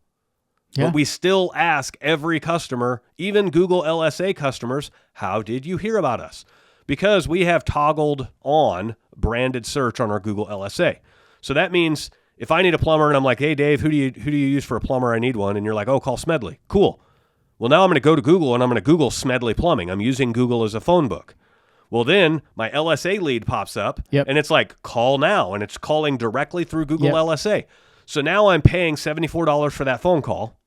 Yeah. But we still ask every customer, even Google LSA customers, how did you hear about us? Because we have toggled on branded search on our Google LSA. So that means if I need a plumber and I'm like, hey, Dave, who do you use for a plumber? I need one. And you're like, oh, call Smedley. Cool. Well, now I'm going to go to Google and I'm going to Google Smedley Plumbing. I'm using Google as a phone book. Well, then my LSA lead pops up and it's like, call now. And it's calling directly through Google LSA. So now I'm paying $74 for that phone call,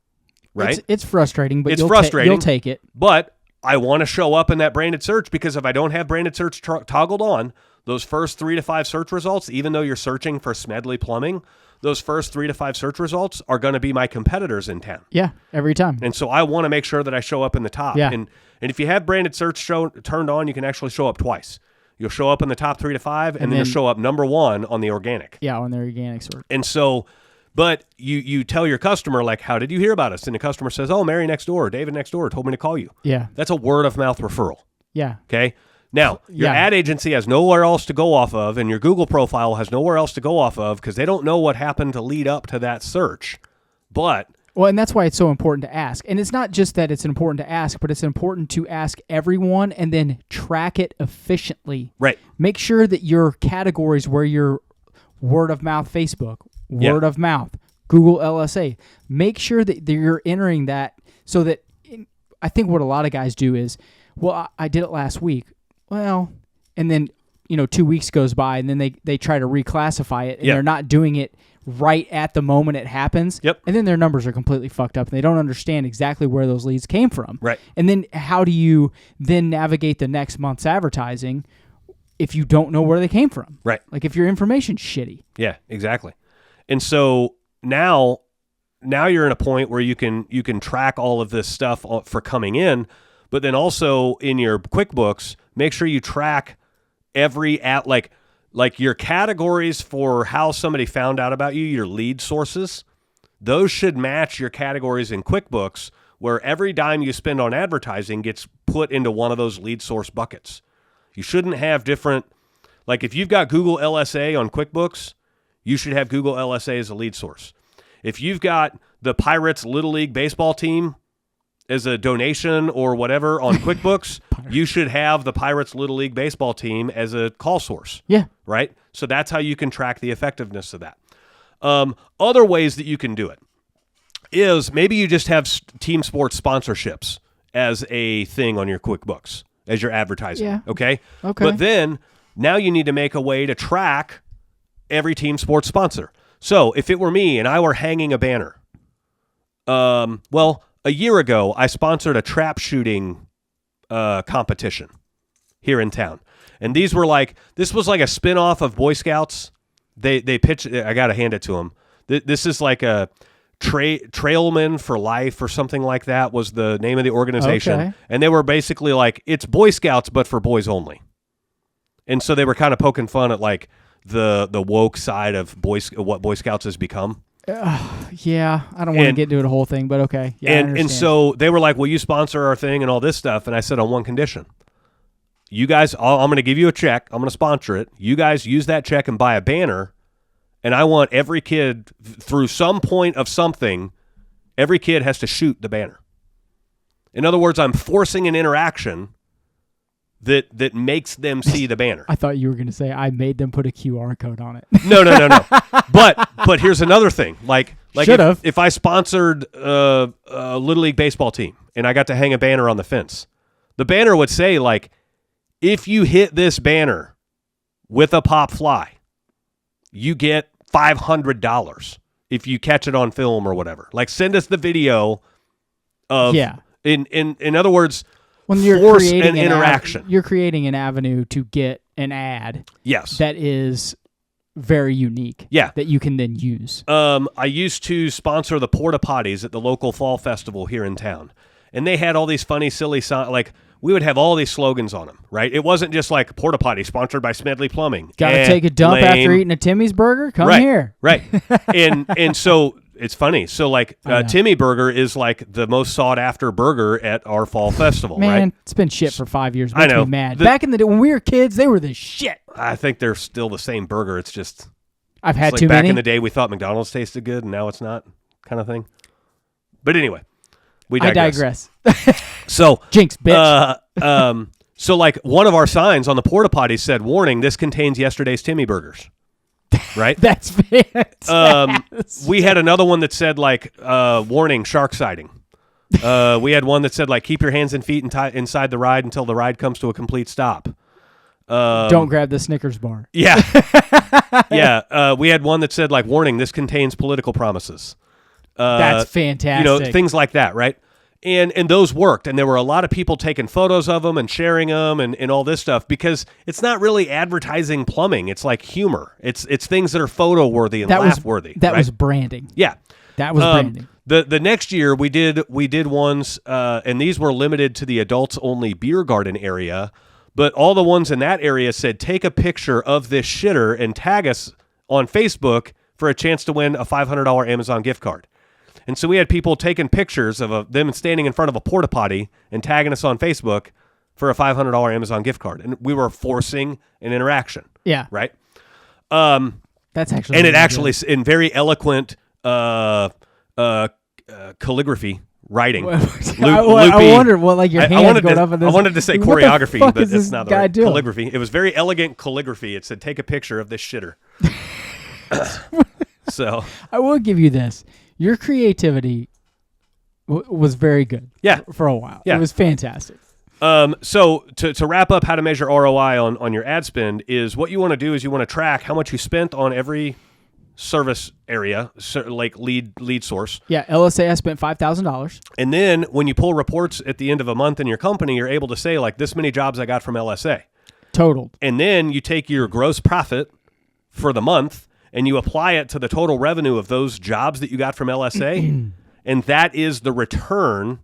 right? It's frustrating, but you'll take it. But I want to show up in that branded search because if I don't have branded search toggled on, those first 3 to 5 search results, even though you're searching for Smedley Plumbing, those first 3 to 5 search results are going to be my competitors in town. Yeah, every time. And so I want to make sure that I show up in the top. Yeah. And if you have branded search turned on, you can actually show up twice. You'll show up in the top 3 to 5, and then you'll show up number 1 on the organic. Yeah, on the organic search. And so, but you tell your customer, like, how did you hear about us? And the customer says, oh, Mary next door, David next door told me to call you. Yeah. That's a word-of-mouth referral. Yeah. Okay? Now, your ad agency has nowhere else to go off of, and your Google profile has nowhere else to go off of because they don't know what happened to lead up to that search. But well, and that's why it's so important to ask. And it's not just that it's important to ask, but it's important to ask everyone and then track it efficiently. Right. Make sure that your categories where your word of mouth Facebook, word of mouth, Google LSA, make sure that you're entering that so that I think what a lot of guys do is, well, I did it last week. Well, and then, 2 weeks goes by and then they try to reclassify it and they're not doing it right at the moment it happens. Yep. And then their numbers are completely fucked up and they don't understand exactly where those leads came from. Right. And then how do you then navigate the next month's advertising if you don't know where they came from? Right. Like if your information's shitty. Yeah, exactly. And so now you're in a point where you can track all of this stuff for coming in, but then also in your QuickBooks, make sure you track every like your categories for how somebody found out about you, your lead sources. Those should match your categories in QuickBooks where every dime you spend on advertising gets put into one of those lead source buckets. You shouldn't have different, like if you've got Google LSA on QuickBooks, you should have Google LSA as a lead source. If you've got the Pirates Little League baseball team as a donation or whatever on QuickBooks, you should have the Pirates Little League baseball team as a call source. Yeah. Right? So that's how you can track the effectiveness of that. Other ways that you can do it is maybe you just have team sports sponsorships as a thing on your QuickBooks, as your advertising. Yeah. Okay? Okay. But then now you need to make a way to track every team sports sponsor. So if it were me and I were hanging a banner, a year ago, I sponsored a trap shooting competition here in town. And this was like a spinoff of Boy Scouts. They pitched, I got to hand it to them. This is like Trailmen for Life or something like that was the name of the organization. Okay. And they were basically like, it's Boy Scouts, but for boys only. And so they were kind of poking fun at like the woke side of what Boy Scouts has become. Yeah, I don't want to get into the whole thing, but okay. Yeah, and so they were like, will you sponsor our thing and all this stuff? And I said, on one condition. You guys, I'm going to give you a check. I'm going to sponsor it. You guys use that check and buy a banner. And I want every kid, through some point of something, every kid has to shoot the banner. In other words, I'm forcing an interaction that makes them see the banner. I thought you were going to say I made them put a QR code on it. No. But here's another thing. Like if I sponsored a Little League baseball team and I got to hang a banner on the fence, the banner would say, like, if you hit this banner with a pop fly, you get $500 if you catch it on film or whatever. Like, send us the video of, in other words, when you're force creating an interaction. You're creating an avenue to get an ad. Yes. That is very unique. Yeah. That you can then use. I used to sponsor the porta potties at the local fall festival here in town. And they had all these funny, silly signs. Like, we would have all these slogans on them, right? It wasn't just like porta potty sponsored by Smedley Plumbing. Got to take a dump after eating a Timmy's burger? Come here. Right. And so it's funny. So like Timmy Burger is like the most sought after burger at our fall festival, Man, right? It's been shit for 5 years. I know. Makes me mad. Back in the day when we were kids, they were the shit. I think they're still the same burger. It's just I've had like too back many. in the day we thought McDonald's tasted good and now it's not, kind of thing. But anyway, I digress. So Jinx, bitch. So like one of our signs on the porta potty said, "Warning: this contains yesterday's Timmy burgers." Right? That's fantastic. We had another one that said like, "Warning: shark sighting." We had one that said like, "Keep your hands and feet inside the ride until the ride comes to a complete stop." Don't grab the Snickers bar. Yeah, yeah. We had one that said like, "Warning: this contains political promises." That's fantastic. Things like that, right? And those worked, and there were a lot of people taking photos of them and sharing them and all this stuff, because it's not really advertising plumbing. It's like humor. It's things that are photo worthy and laugh worthy. That was branding. Yeah, that was branding. The next year we did ones, and these were limited to the adults only beer garden area, but all the ones in that area said, take a picture of this shitter and tag us on Facebook for a chance to win a $500 Amazon gift card. And so we had people taking pictures of them standing in front of a porta potty and tagging us on Facebook for a $500 Amazon gift card. And we were forcing an interaction. Yeah. Right? That's actually and it really actually, good. in very eloquent calligraphy writing. I wonder what, like, your hands going up in this. I wanted to say what choreography, the fuck but is it's this not the guy right doing? calligraphy. It was very elegant calligraphy. It said, take a picture of this shitter. So I will give you this. Your creativity was very good. Yeah. For a while. Yeah. It was fantastic. So to wrap up how to measure ROI on your ad spend is what you want to do is you want to track how much you spent on every service area, like lead source. Yeah, LSA, I spent $5,000. And then when you pull reports at the end of a month in your company, you're able to say like this many jobs I got from LSA. Totaled. And then you take your gross profit for the month and you apply it to the total revenue of those jobs that you got from LSA, and that is the return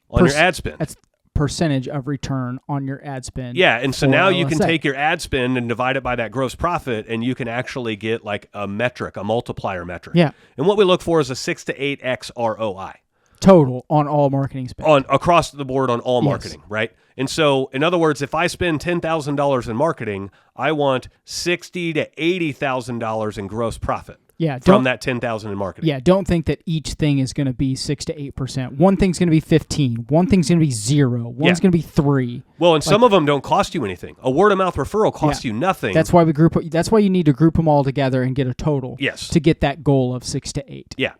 on your ad spend. That's percentage of return on your ad spend. Yeah, and so now you can LSA. take your ad spend and divide it by that gross profit, and you can actually get like a metric, a multiplier metric. Yeah. And what we look for is a 6 to 8x ROI. Total on all marketing spend. Across the board on all Yes. marketing, right? And so, in other words, if I spend $10,000 in marketing, I want $60,000 to $80,000 in gross profit. Yeah, from that $10,000 in marketing. Yeah, don't think that each thing is going to be 6 to 8%. One thing's going to be 15. One thing's going to be 0. One's going to be 3. Well, and some of them don't cost you anything. A word of mouth referral costs you nothing. That's why That's why you need to group them all together and get a total. Yes. To get that goal of 6 to 8. Yeah,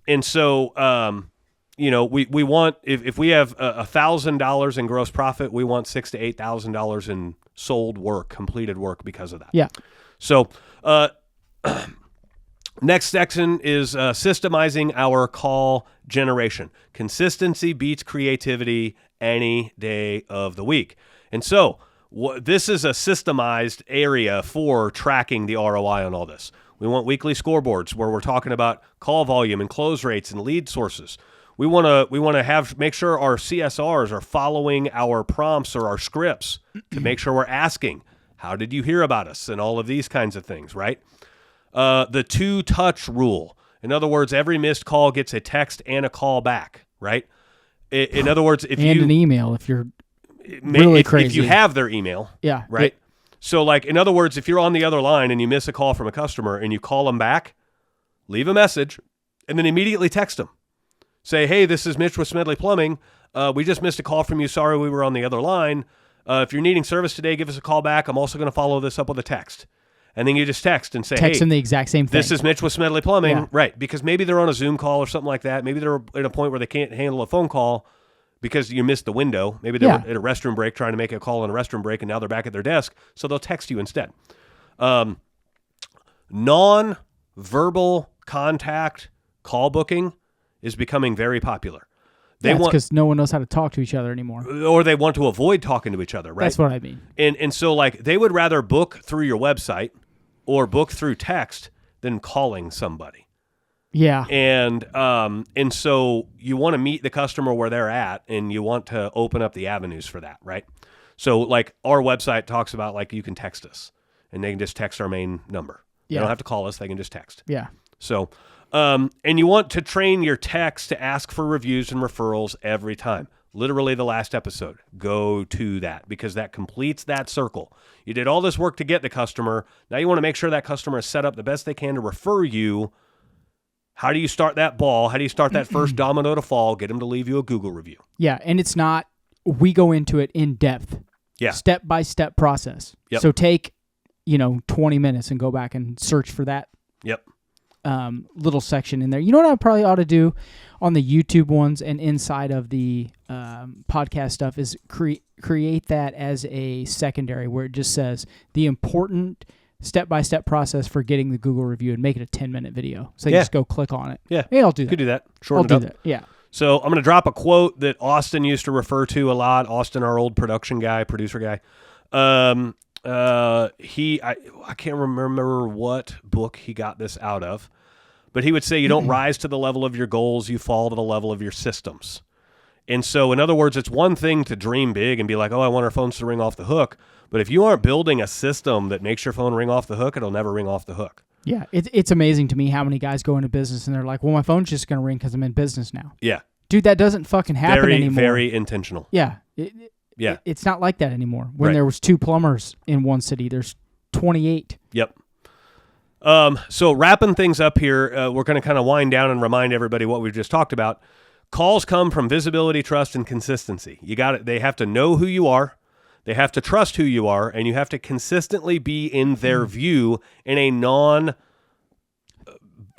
and so we want if we have $1,000 in gross profit, we want $6,000 to $8,000 in sold work, completed work because of that. Yeah. So. Next section is systemizing our call generation. Consistency beats creativity any day of the week. And so this is a systemized area for tracking the ROI on all this. We want weekly scoreboards where we're talking about call volume and close rates and lead sources. We want to make sure our CSRs are following our prompts or our scripts to make sure we're asking, how did you hear about us? And all of these kinds of things, right? The 2-touch rule. In other words, every missed call gets a text and a call back, right? In other words, if an email if you're really crazy. If you have their email, yeah, right? So, like, in other words, if you're on the other line and you miss a call from a customer and you call them back, leave a message, and then immediately text them. Say, hey, this is Mitch with Smedley Plumbing. We just missed a call from you. Sorry, we were on the other line. If you're needing service today, give us a call back. I'm also going to follow this up with a text. And then you just text and say, text them the exact same thing. This is Mitch with Smedley Plumbing. Yeah. Right, because maybe they're on a Zoom call or something like that. Maybe they're at a point where they can't handle a phone call because you missed the window. Maybe they're at a restroom break trying to make a call in a restroom break, and now they're back at their desk, so they'll text you instead. Non-verbal contact call booking is becoming very popular. That's because no one knows how to talk to each other anymore. Or they want to avoid talking to each other, right? That's what I mean. And so, like, they would rather book through your website or book through text than calling somebody. Yeah. And so you want to meet the customer where they're at, and you want to open up the avenues for that, right? So, like, our website talks about, like, you can text us, and they can just text our main number. Yeah. They don't have to call us. They can just text. Yeah. So, and you want to train your text to ask for reviews and referrals every time. Literally the last episode. Go to that, because that completes that circle. You did all this work to get the customer. Now you want to make sure that customer is set up the best they can to refer you. How do you start that ball? How do you start that first domino to fall? Get them to leave you a Google review. Yeah, and it's not, we go into it in depth. Yeah. Step-by-step process. Yep. So take, 20 minutes and go back and search for that. Yep. Little section in there. You know what I probably ought to do on the YouTube ones and inside of the podcast stuff is create that as a secondary where it just says the important step-by-step process for getting the Google review and make it a 10-minute video. So you just go click on it. Yeah. Hey, I'll do that. Could do that. Shorten it up. That. Yeah. So I'm going to drop a quote that Austin used to refer to a lot. Austin, our old producer guy. I can't remember what book he got this out of, but he would say you don't rise to the level of your goals, you fall to the level of your systems. And so, in other words, it's one thing to dream big and be like, oh, I want our phones to ring off the hook. But if you aren't building a system that makes your phone ring off the hook, it'll never ring off the hook. Yeah, it's amazing to me how many guys go into business and they're like, well, my phone's just going to ring because I'm in business now. Yeah. Dude, that doesn't fucking happen anymore. Very intentional. Yeah. It's not like that anymore. When there was 2 plumbers in one city, there's 28. Yep. So wrapping things up here, we're going to kind of wind down and remind everybody what we've just talked about. Calls come from visibility, trust, and consistency. You got it. They have to know who you are. They have to trust who you are, and you have to consistently be in their view in a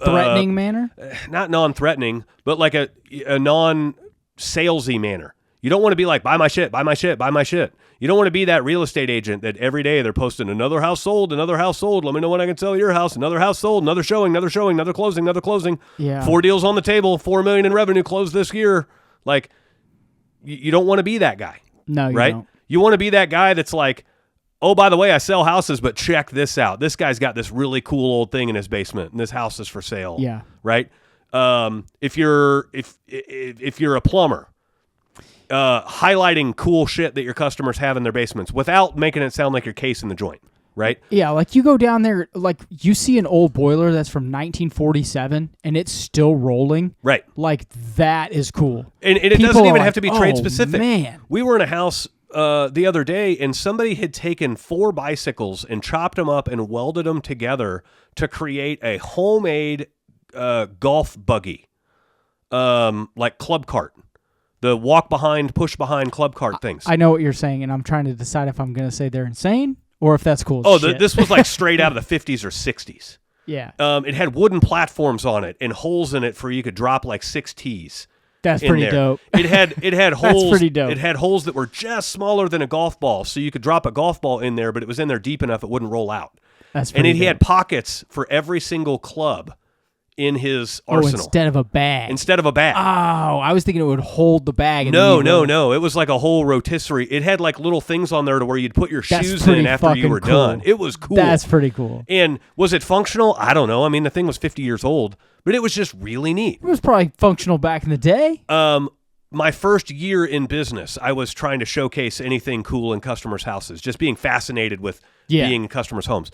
threatening manner? Not non-threatening, but like a non-salesy manner. You don't want to be like, buy my shit, buy my shit, buy my shit. You don't want to be that real estate agent that every day they're posting another house sold, another house sold. Let me know when I can sell your house. Another house sold, another showing, another closing, another closing. Yeah. 4 deals on the table, $4 million in revenue closed this year. Like, you don't want to be that guy. No, you right? don't. You want to be that guy that's like, oh, by the way, I sell houses, but check this out. This guy's got this really cool old thing in his basement, and this house is for sale. Yeah. Right? If you're a plumber, highlighting cool shit that your customers have in their basements without making it sound like you're casing the joint, right? Yeah, like you go down there, like you see an old boiler that's from 1947 and it's still rolling. Right. Like that is cool. And it doesn't even have to be trade specific. Man. We were in a house the other day and somebody had taken 4 bicycles and chopped them up and welded them together to create a homemade golf buggy, like club cart. The walk behind, push behind club cart things. I know what you're saying, and I'm trying to decide if I'm going to say they're insane or if that's cool. This was like straight out of the 50s or 60s. Yeah. It had wooden platforms on it and holes in it for you could drop like 6 tees. That's pretty dope. It had holes. That's pretty dope. It had holes that were just smaller than a golf ball, so you could drop a golf ball in there, but it was in there deep enough it wouldn't roll out. That's pretty dope. He had pockets for every single club in his arsenal. Instead of a bag. Oh, I was thinking it would hold the bag. And No. It was like a whole rotisserie. It had like little things on there to where you'd put your shoes in after you were done. It was cool. That's pretty cool. And was it functional? I don't know. I mean, the thing was 50 years old, but it was just really neat. It was probably functional back in the day. My first year in business, I was trying to showcase anything cool in customers' houses, just being fascinated with being in customers' homes.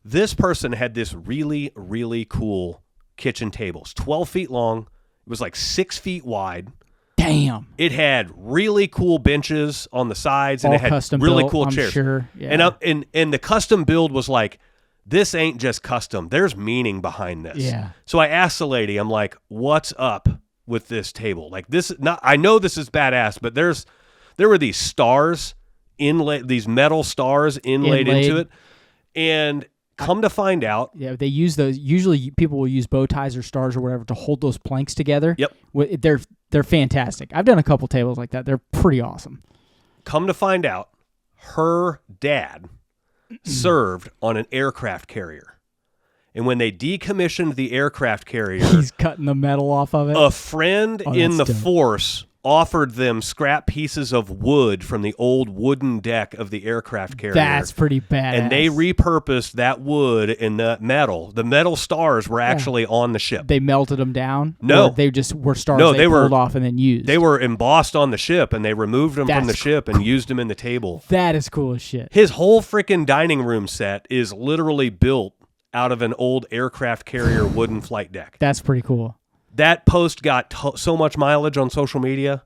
This person had this really, really cool kitchen tables, 12 feet long. It was like 6 feet wide. Damn. It had really cool benches on the sides, and all it had custom really built, cool I'm chairs. Sure. Yeah. And the custom build was like, this ain't just custom. There's meaning behind this. Yeah. So I asked the lady, I'm like, what's up with this table? Like this, I know this is badass, but there were these stars inlaid, these metal stars inlaid into it, and come to find out, they use those. Usually, people will use bow ties or stars or whatever to hold those planks together. Yep, they're fantastic. I've done a couple tables like that. They're pretty awesome. Come to find out, her dad served on an aircraft carrier. And when they decommissioned the aircraft carrier, he's cutting the metal off of it. A friend in the force offered them scrap pieces of wood from the old wooden deck of the aircraft carrier. That's pretty badass. And they repurposed that wood and the metal. The metal stars were actually on the ship. They melted them down? No. Or they just were stars they pulled off and then used? They were embossed on the ship, and they removed them from the ship and used them in the table. That is cool as shit. His whole freaking dining room set is literally built out of an old aircraft carrier wooden flight deck. That's pretty cool. That post got so much mileage on social media,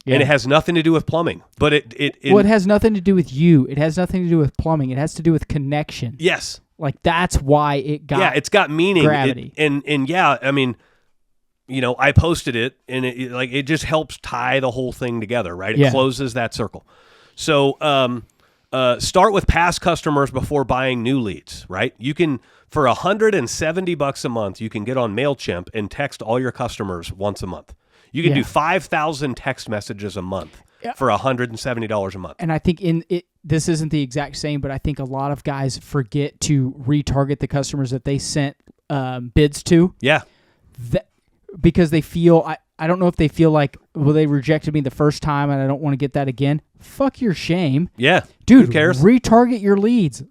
and it has nothing to do with plumbing. But it has nothing to do with you. It has nothing to do with plumbing. It has to do with connection. Yes. Like, that's why it got it's got meaning. Gravity. I mean, I posted it, and it just helps tie the whole thing together, right? It closes that circle. So start with past customers before buying new leads, right? You can, for $170 a month, you can get on MailChimp and text all your customers once a month. You can do 5,000 text messages a month for $170 a month. And I think this isn't the exact same, but I think a lot of guys forget to retarget the customers that they sent bids to. Yeah. Because they feel, I don't know if they feel like, well, they rejected me the first time and I don't want to get that again. Fuck your shame. Yeah. Dude, who cares? Retarget your leads.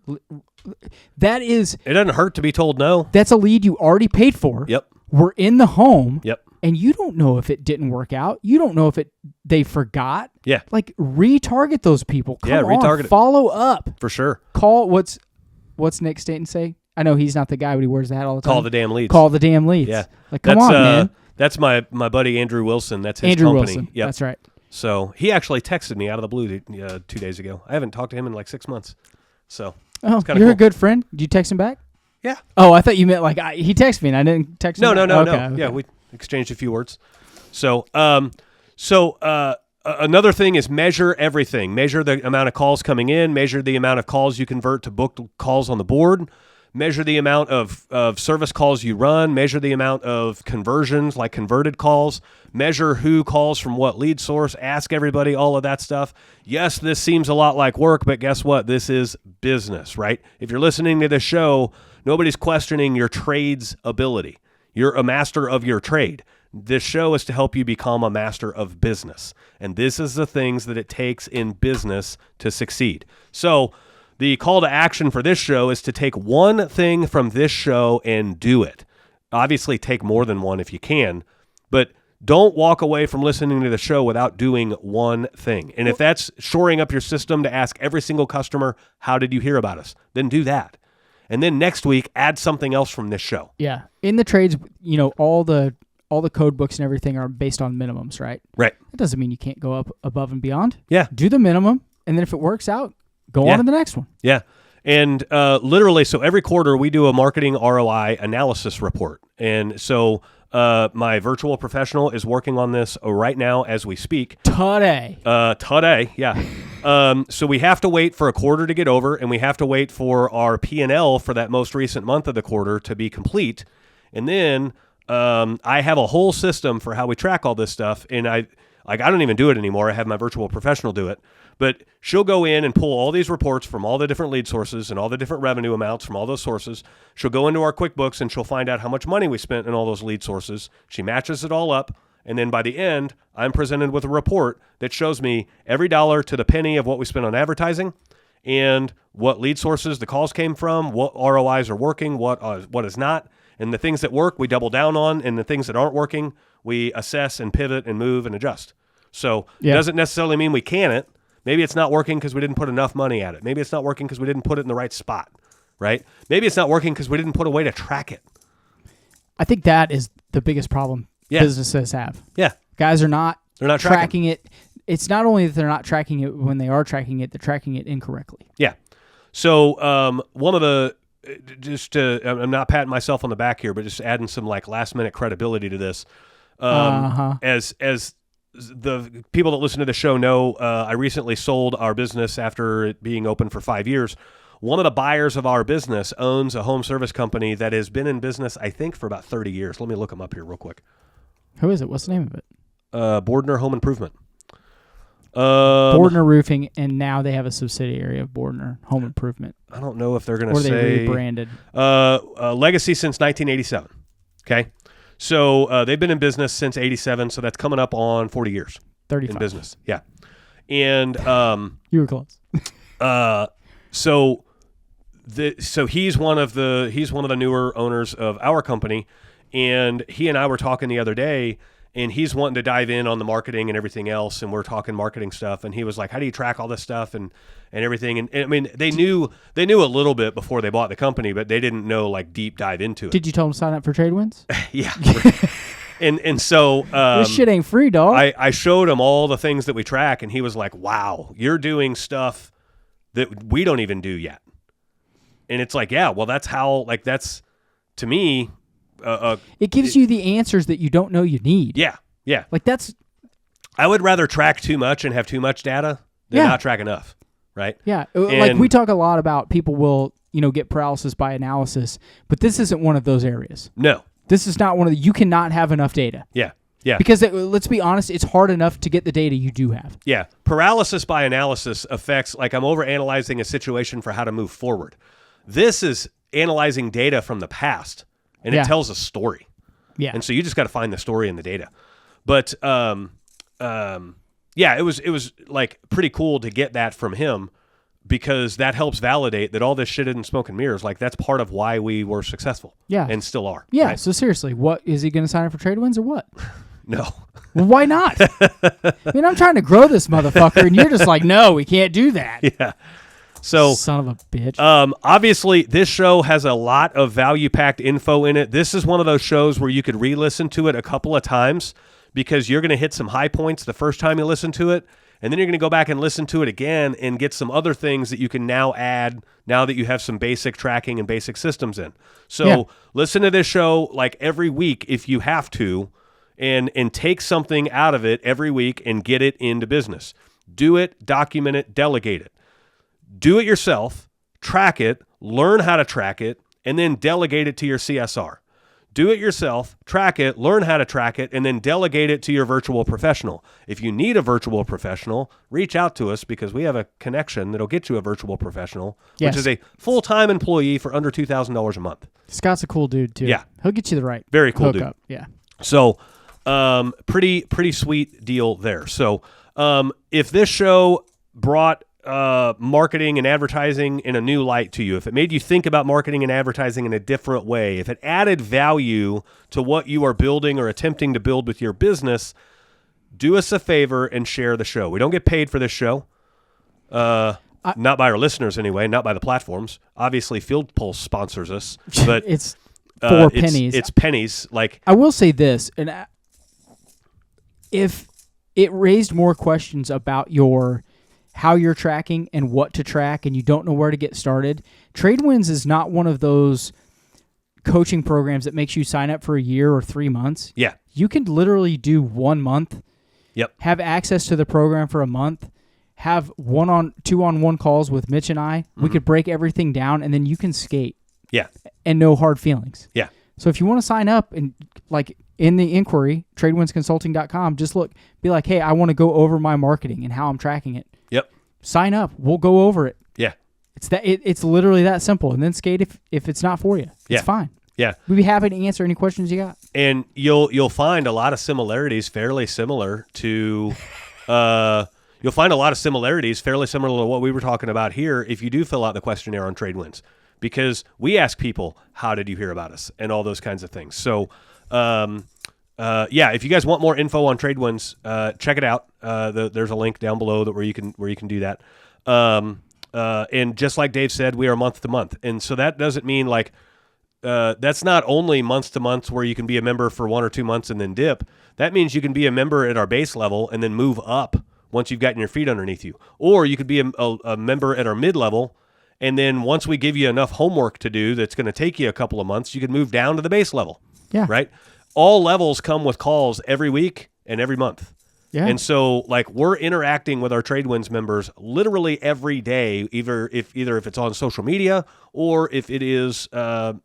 It doesn't hurt to be told no. That's a lead you already paid for. Yep. We're in the home. Yep. And you don't know if it didn't work out. You don't know if they forgot. Yeah. Like, retarget those people. Come on, retarget. Follow up. For sure. Call, what's Nick Staten say? I know he's not the guy, but he wears the hat all the time. Call the damn leads. Call the damn leads. Yeah. Like, come on, man. That's my buddy Andrew Wilson. That's his Andrew company. Wilson. Yep. That's right. So he actually texted me out of the blue 2 days ago. I haven't talked to him in like 6 months. So you're cool. a good friend. Did you text him back? Yeah. Oh, I thought you meant like he texted me and I didn't text him. No. Okay. Yeah, we exchanged a few words. So, another thing is measure everything. Measure the amount of calls coming in. Measure the amount of calls you convert to booked calls on the board. Measure the amount of service calls you run. Measure the amount of conversions, like converted calls. Measure who calls from what lead source. Ask everybody, all of that stuff. Yes, this seems a lot like work, but guess what? This is business, right? If you're listening to this show, nobody's questioning your trade's ability. You're a master of your trade. This show is to help you become a master of business. And this is the things that it takes in business to succeed. So the call to action for this show is to take one thing from this show and do it. Obviously, take more than one if you can, but don't walk away from listening to the show without doing one thing. And if that's shoring up your system to ask every single customer, how did you hear about us? Then do that. And then next week, add something else from this show. Yeah. In the trades, all the code books and everything are based on minimums, right? Right. That doesn't mean you can't go up above and beyond. Yeah. Do the minimum, and then if it works out, go on to the next one. Yeah. And literally, so every quarter we do a marketing ROI analysis report. And so my virtual professional is working on this right now as we speak. Today, yeah. So we have to wait for a quarter to get over, and we have to wait for our P&L for that most recent month of the quarter to be complete. And then I have a whole system for how we track all this stuff, and Like, I don't even do it anymore. I have my virtual professional do it. But she'll go in and pull all these reports from all the different lead sources and all the different revenue amounts from all those sources. She'll go into our QuickBooks and she'll find out how much money we spent in all those lead sources. She matches it all up. And then by the end, I'm presented with a report that shows me every dollar to the penny of what we spent on advertising and what lead sources the calls came from, what ROIs are working, what is not. And the things that work, we double down on. And the things that aren't working, we assess and pivot and move and adjust. So It doesn't necessarily mean we can't. Maybe it's not working because we didn't put enough money at it. Maybe it's not working because we didn't put it in the right spot, right? Maybe it's not working because we didn't put a way to track it. I think that is the biggest problem businesses have. Yeah. Guys are not They're not tracking it. It's not only that they're not tracking it when they are tracking it, they're tracking it incorrectly. Yeah. So one of the, I'm not patting myself on the back here, but just adding some like last minute credibility to this. As the people that listen to the show know, I recently sold our business after it being open for 5 years. One of the buyers of our business owns a home service company that has been in business, I think, for about 30 years. Let me look them up here real quick. Who is it? What's the name of it? Bordner Home Improvement. Bordner Roofing, and now they have a subsidiary of Bordner Home Improvement. I don't know if they're going to say... Or they rebranded. Legacy since 1987. Okay? So they've been in business since 87, so that's coming up on 40 years. 35. In business. Yeah. And... you were close. So he's one of the newer owners of our company, and he and I were talking the other day, and he's wanting to dive in on the marketing and everything else, and we're talking marketing stuff, and he was like, "How do you track all this stuff and everything?" And I mean, they knew a little bit before they bought the company, but they didn't know like deep dive into it. Did you tell them to sign up for TradeWinds? Yeah. And so this shit ain't free, dog. I showed him all the things that we track, and he was like, "Wow, you're doing stuff that we don't even do yet." And it's like, yeah, well, that's how, like, that's, to me... it gives you the answers that you don't know you need. Yeah, yeah. Like, that's... I would rather track too much and have too much data than not track enough, right? Yeah, like, we talk a lot about people will, get paralysis by analysis, but this isn't one of those areas. No. This is not one of the... You cannot have enough data. Yeah. Yeah. Because let's be honest, it's hard enough to get the data you do have. Yeah. Paralysis by analysis affects, like, I'm overanalyzing a situation for how to move forward. This is analyzing data from the past, and it tells a story. Yeah. And so you just got to find the story in the data. But it was like pretty cool to get that from him, because that helps validate that all this shit isn't smoke and mirrors. Like, that's part of why we were successful. Yeah. And still are. Yeah. Right? So seriously, what is he going to sign up for TradeWinds or what? No. Well, why not? I mean, I'm trying to grow this motherfucker, and you're just like, no, we can't do that. Yeah. So, son of a bitch. Obviously, this show has a lot of value-packed info in it. This is one of those shows where you could re-listen to it a couple of times, because you're going to hit some high points the first time you listen to it, and then you're going to go back and listen to it again and get some other things that you can now add now that you have some basic tracking and basic systems in. So listen to this show like every week if you have to, and take something out of it every week and get it into business. Do it, document it, delegate it. Do it yourself, track it, learn how to track it, and then delegate it to your CSR. Do it yourself, track it, learn how to track it, and then delegate it to your virtual professional. If you need a virtual professional, reach out to us, because we have a connection that'll get you a virtual professional, which is a full-time employee for under $2,000 a month. Scott's a cool dude, too. Yeah. He'll get you the right Very cool dude. hookup. Yeah. So pretty sweet deal there. So if this show brought marketing and advertising in a new light to you, if it made you think about marketing and advertising in a different way, if it added value to what you are building or attempting to build with your business, do us a favor and share the show. We don't get paid for this show. Not by our listeners anyway, not by the platforms. Obviously, Field Pulse sponsors us, but it's 4 pennies. It's pennies. Like, I will say this, and if it raised more questions about how you're tracking and what to track, and you don't know where to get started, TradeWinds is not one of those coaching programs that makes you sign up for a year or 3 months. Yeah. You can literally do 1 month. Yep. Have access to the program for a month. Have 2-on-1 calls with Mitch and I. We could break everything down, and then you can skate. Yeah. And no hard feelings. Yeah. So if you want to sign up and like in the inquiry, tradewindsconsulting.com, just look, be like, hey, I want to go over my marketing and how I'm tracking it. Yep. Sign up. We'll go over it. Yeah. It's literally that simple. And then skate if it's not for you. It's fine. Yeah. We'd be happy to answer any questions you got. And you'll find a lot of similarities fairly similar to you'll find a lot of similarities fairly similar to what we were talking about here if you do fill out the questionnaire on TradeWinds, because we ask people, how did you hear about us, and all those kinds of things. So if you guys want more info on TradeWinds, check it out. There's a link down below where you can do that. And just like Dave said, we are month to month, and so that doesn't mean like that's not only month to month where you can be a member for 1 or 2 months and then dip. That means you can be a member at our base level and then move up once you've gotten your feet underneath you. Or you could be a member at our mid-level, and then once we give you enough homework to do that's going to take you a couple of months, you can move down to the base level. Yeah. Right? All levels come with calls every week and every month. Yeah. And so, like, we're interacting with our TradeWinds members literally every day, either if it's on social media or if it is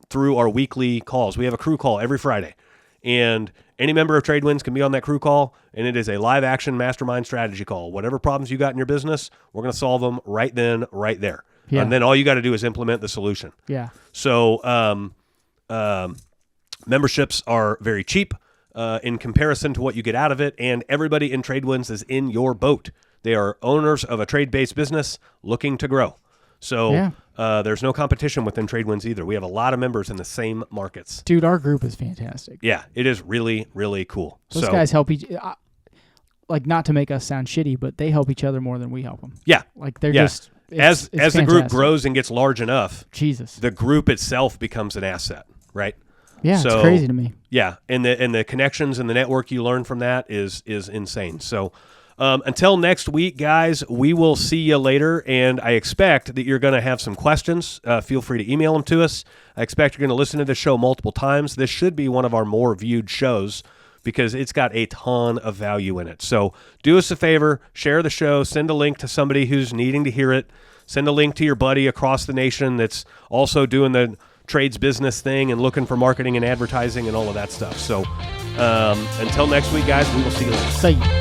through our weekly calls. We have a crew call every Friday, and any member of TradeWinds can be on that crew call, and it is a live action mastermind strategy call. Whatever problems you got in your business, we're going to solve them right then, right there. Yeah. And then all you got to do is implement the solution. Yeah. So memberships are very cheap in comparison to what you get out of it, and everybody in TradeWinds is in your boat. They are owners of a trade-based business looking to grow. So there's no competition within TradeWinds either. We have a lot of members in the same markets. Dude, our group is fantastic. Yeah, it is really, really cool. Those guys help each like, not to make us sound shitty, but they help each other more than we help them. Yeah. Like, they're just... As the group grows and gets large enough, Jesus, the group itself becomes an asset, right? Yeah, so, it's crazy to me. Yeah, and the connections and the network you learn from that is insane. So until next week, guys, we will see you later, and I expect that you're going to have some questions. Feel free to email them to us. I expect you're going to listen to this show multiple times. This should be one of our more viewed shows because it's got a ton of value in it. So do us a favor, share the show, send a link to somebody who's needing to hear it, send a link to your buddy across the nation that's also doing the trades business thing and looking for marketing and advertising and all of that stuff. So until next week, guys, we will see you later. See you.